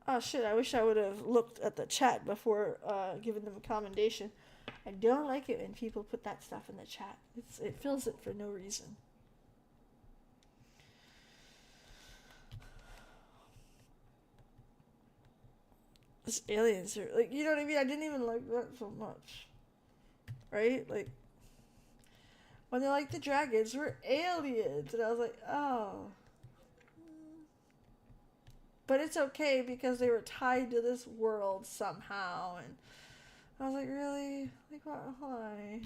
Oh shit, I wish I would have looked at the chat before giving them a commendation. I don't like it when people put that stuff in the chat. It fills it for no reason. These aliens are, like, you know what I mean? I didn't even like that so much. Right? Like, when they're like, the dragons were aliens. And I was like, oh. But it's okay because they were tied to this world somehow. And I was like, really? Like, why?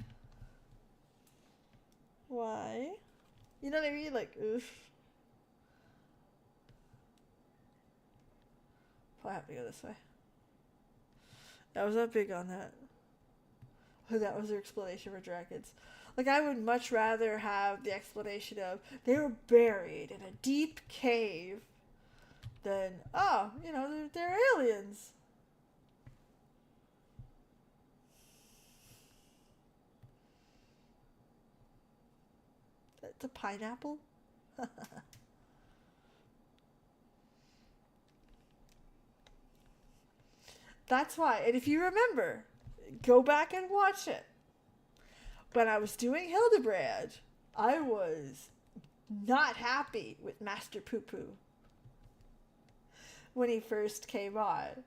Why? You know what I mean? Like, oof. I'll have to go this way. I was not big on that. That was their explanation for dragons. Like, I would much rather have the explanation of they were buried in a deep cave than, oh, you know, they're aliens. That's a pineapple? That's why. And if you remember, go back and watch it. When I was doing Hildebrand, I was not happy with Master Poo Poo when he first came on.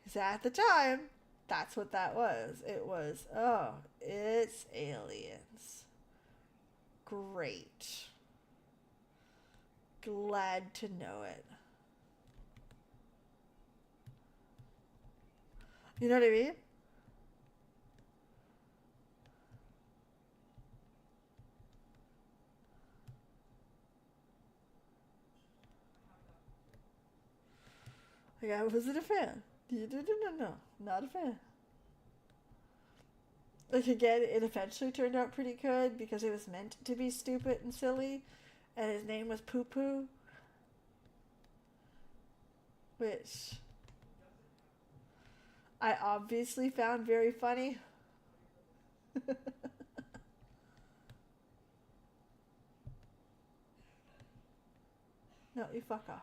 Because at the time, that's what that was. It was, oh, it's aliens. Great. Glad to know it. You know what I mean? Like, I wasn't a fan. No, not a fan. Like, again, it eventually turned out pretty good because it was meant to be stupid and silly, and his name was Poo Poo, which I obviously found very funny. No, you fuck off.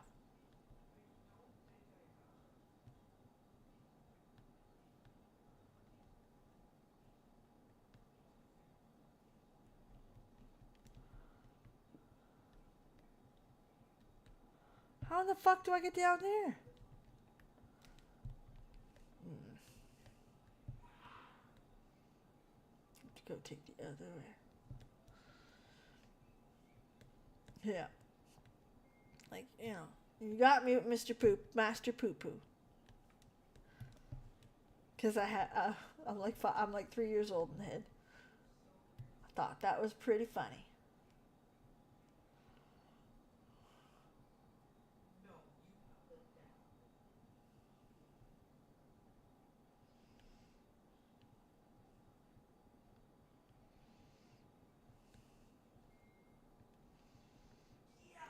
How the fuck do I get down there? Have to go take the other way. Yeah. Like, you know, you got me with Mr. Poop, Master Poo Poo. Because I'm like 3 years old in the head. I thought that was pretty funny.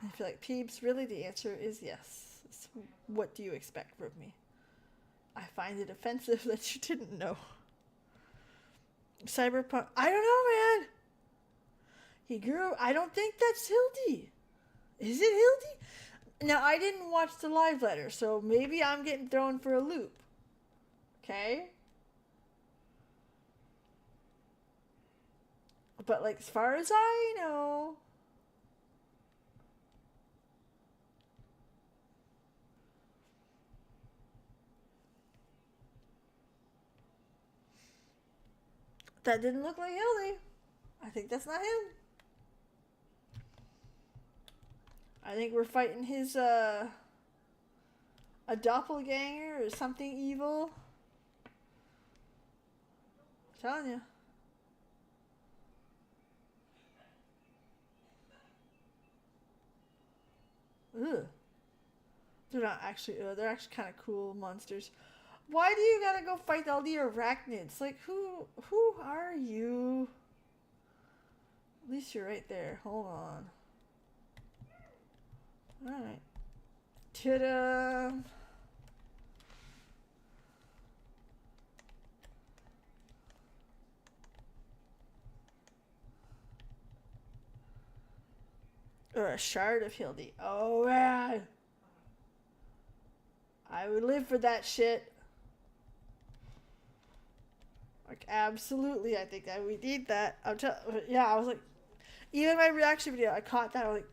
I feel like, Peeps, really the answer is yes. So what do you expect from me? I find it offensive that you didn't know. Cyberpunk, I don't know, man. He grew, I don't think that's Hildy. Is it Hildy? Now, I didn't watch the live letter, so maybe I'm getting thrown for a loop. Okay? But, like, as far as I know, that didn't look like Hildy. I think that's not him. I think we're fighting his, a doppelganger or something evil. I'm telling you. Ugh. They're not actually, they're actually kind of cool monsters. Why do you gotta go fight all the arachnids? Like, who are you? At least you're right there. Hold on. Alright. Ta-da! Or a shard of Hildy. Oh, man! I would live for that shit. Like, absolutely, I think that we need that. Yeah, I was like, even my reaction video, I caught that. I was like,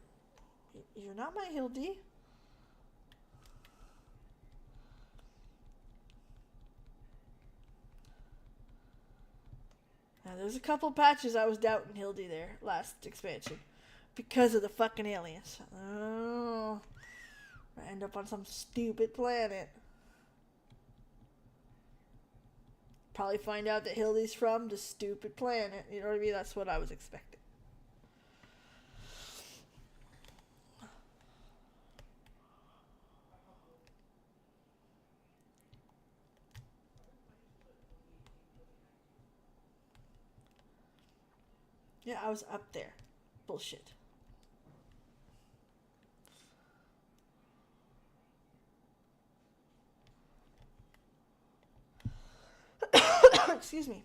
you're not my Hildy. Now, there's a couple patches I was doubting Hildy there last expansion because of the fucking aliens. Oh, I end up on some stupid planet. Probably find out that Hildy's from the stupid planet. You know what I mean? That's what I was expecting. Yeah, I was up there. Bullshit. Excuse me.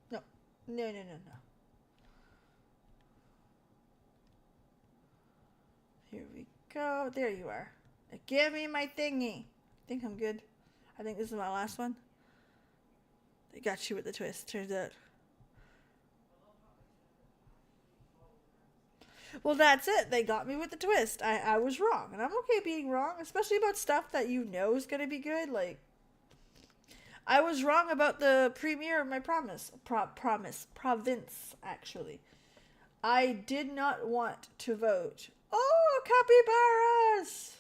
No. No. Here we go. There you are. Give me my thingy. I think I'm good. I think this is my last one. They got you with the twist, turns out. Well, that's it. They got me with the twist. I was wrong. And I'm okay being wrong, especially about stuff that you know is going to be good. Like, I was wrong about the premiere of my province, actually. I did not want to vote. Oh, capybaras!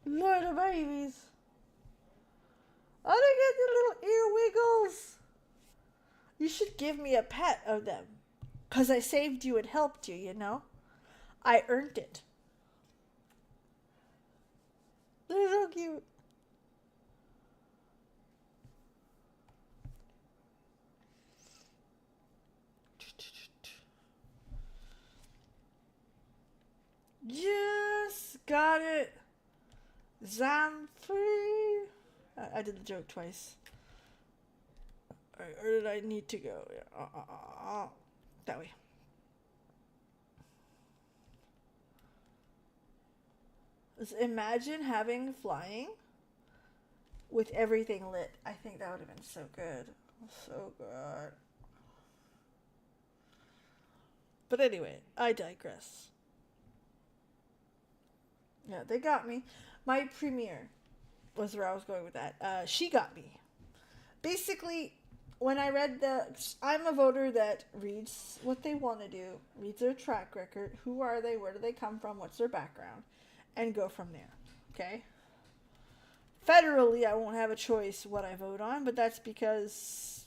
Little babies. Oh, they get the little ear wiggles. You should give me a pet of them. Because I saved you and helped you, you know? I earned it. They're so cute. Yes, got it. Zamfree. I did the joke twice. Or did I need to go? That way. Just imagine having flying with everything lit. I think that would have been so good. So good. But anyway, I digress. Yeah, they got me. My premiere was where I was going with that. She got me. Basically, when I read I'm a voter that reads what they want to do, reads their track record, who are they, where do they come from, what's their background, and go from there. Okay? Federally, I won't have a choice what I vote on, but that's because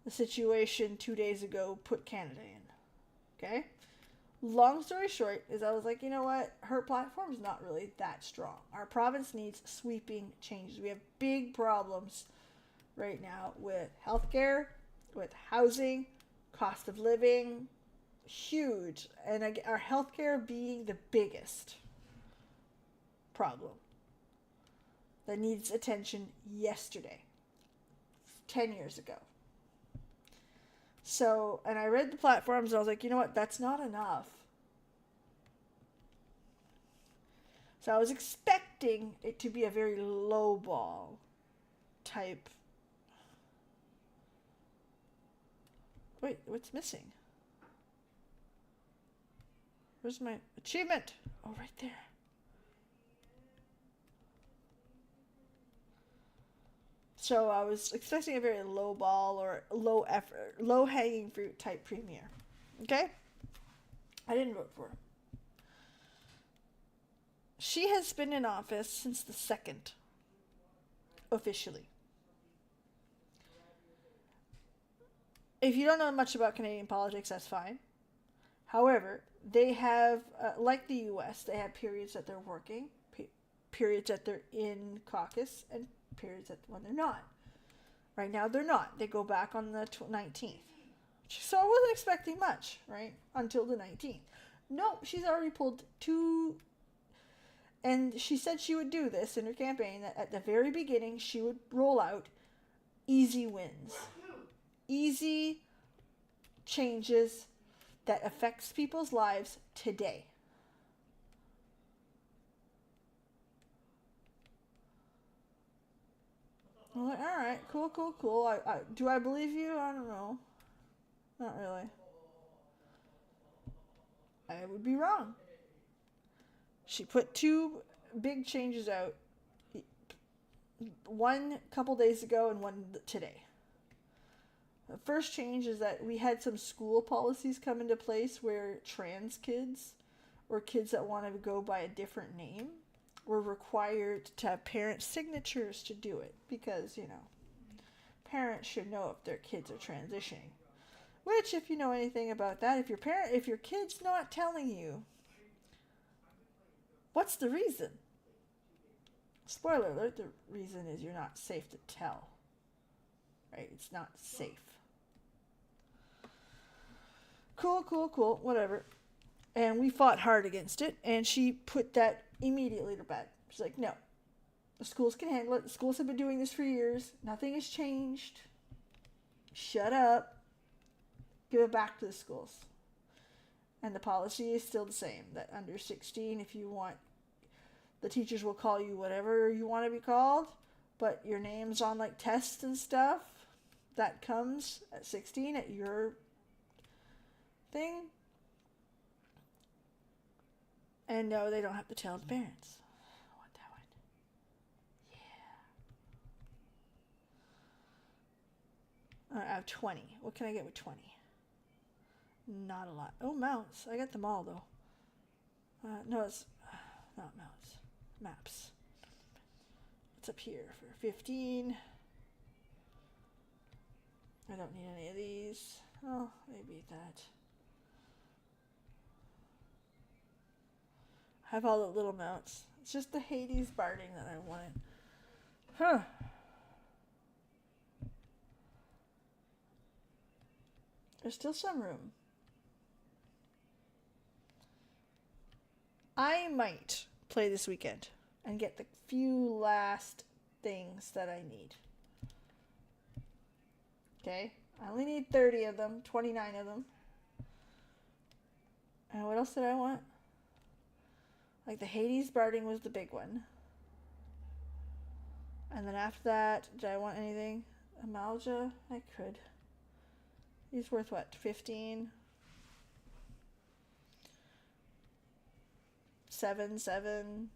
the situation 2 days ago put Canada in. Okay? Long story short is I was like, you know what? Her platform is not really that strong. Our province needs sweeping changes. We have big problems right now with healthcare, with housing, cost of living, huge. And our healthcare being the biggest problem that needs attention yesterday, 10 years ago. So, and I read the platforms and I was like, you know what? That's not enough. So I was expecting it to be a very low ball type. Wait, what's missing? Where's my achievement? Oh, right there. So I was expecting a very low ball or low effort, low hanging fruit type premiere. Okay? I didn't vote for her. She has been in office since the 2nd, officially. If you don't know much about Canadian politics, that's fine. However, they have, like the US, they have periods that they're working, periods that they're in caucus, and periods that when they're not. Right now, they're not. They go back on the 19th. So I wasn't expecting much, right? Until the 19th. No, she's already pulled 2. And she said she would do this in her campaign, that at the very beginning she would roll out easy wins. Easy changes that affects people's lives today. I'm like, all right, cool. Do I believe you? I don't know. Not really. I would be wrong. She put 2 big changes out. One a couple days ago and one today. The first change is that we had some school policies come into place where trans kids or kids that want to go by a different name were required to have parent signatures to do it because, you know, parents should know if their kids are transitioning. Which, if you know anything about that, if your kid's not telling you, what's the reason? Spoiler alert, the reason is you're not safe to tell. Right? It's not safe. Cool, whatever. And we fought hard against it, and she put that immediately to bed. She's like, no, the schools can handle it. The schools have been doing this for years. Nothing has changed. Shut up. Give it back to the schools. And the policy is still the same, that under 16, if you want, the teachers will call you whatever you want to be called, but your name's on like tests and stuff. That comes at 16 at your thing. And no, they don't have the tailed Barons. I want that one. Yeah. Alright, I have 20. What can I get with 20? Not a lot. Oh, mounts. I got them all, though. No, it's not mounts. Maps. What's up here for 15? I don't need any of these. Oh, maybe that. I have all the little mounts. It's just the Hades barding that I wanted. Huh. There's still some room. I might play this weekend and get the few last things that I need. Okay? I only need 30 of them, 29 of them. And what else did I want? Like the Hades barding was the big one. And then after that, did I want anything? Amalja? I could. He's worth what? 15? 7.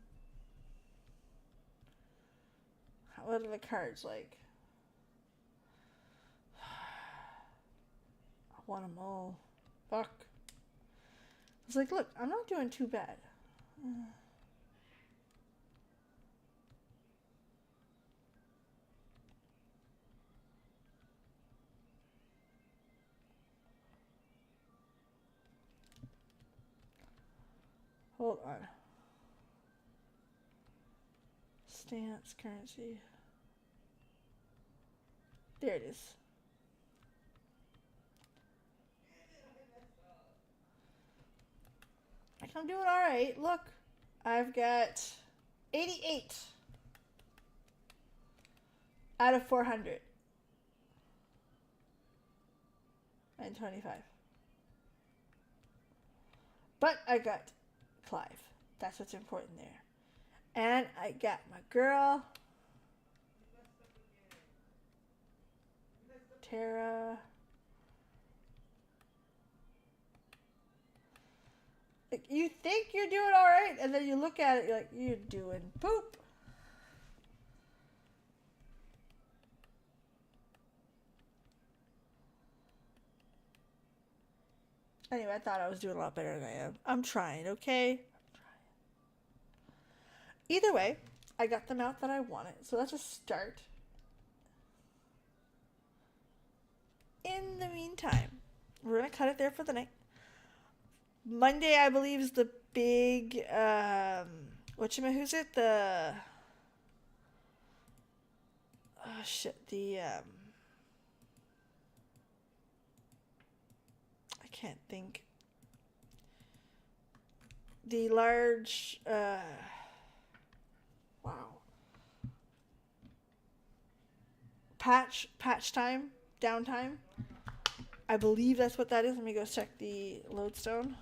What are the cards like? I want them all. Fuck. I was like, look, I'm not doing too bad. Hold on. Stance, currency. There it is. I'm doing alright. Look, I've got 88 out of 400. And 25. But I got Clive. That's what's important there. And I got my girl, Tara. Like, you think you're doing alright, and then you look at it, you're like, you're doing poop. Anyway, I thought I was doing a lot better than I am. I'm trying, okay? I'm trying. Either way, I got them out that I wanted. So let's just start. In the meantime, we're going to cut it there for the night. Monday, I believe, is the big, who's it? I can't think. The large, patch time, downtime. I believe that's what that is. Let me go check the lodestone.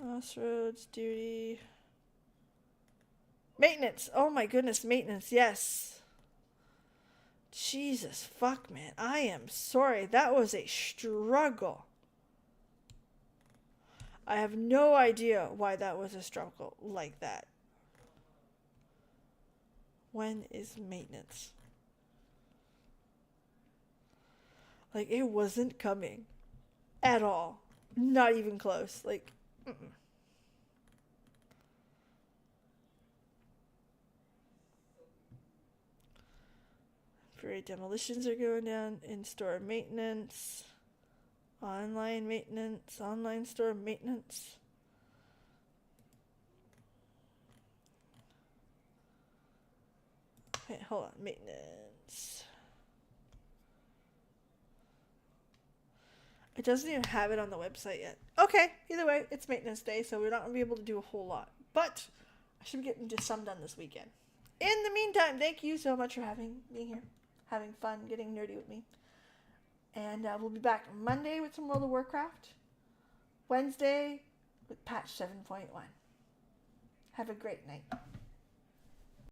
Crossroads, duty. Maintenance. Oh my goodness, maintenance. Yes. Jesus, fuck, man. I am sorry. That was a struggle. I have no idea why that was a struggle like that. When is maintenance? Like, it wasn't coming. At all. Not even close. Like, Freight demolitions are going down. In-store maintenance. Online maintenance. Online store maintenance. Wait, hold on. Maintenance. It doesn't even have it on the website yet. Okay, either way, it's maintenance day, so we're not going to be able to do a whole lot. But I should be getting just some done this weekend. In the meantime, thank you so much for being here, having fun, getting nerdy with me. And we'll be back Monday with some World of Warcraft. Wednesday with patch 7.1. Have a great night.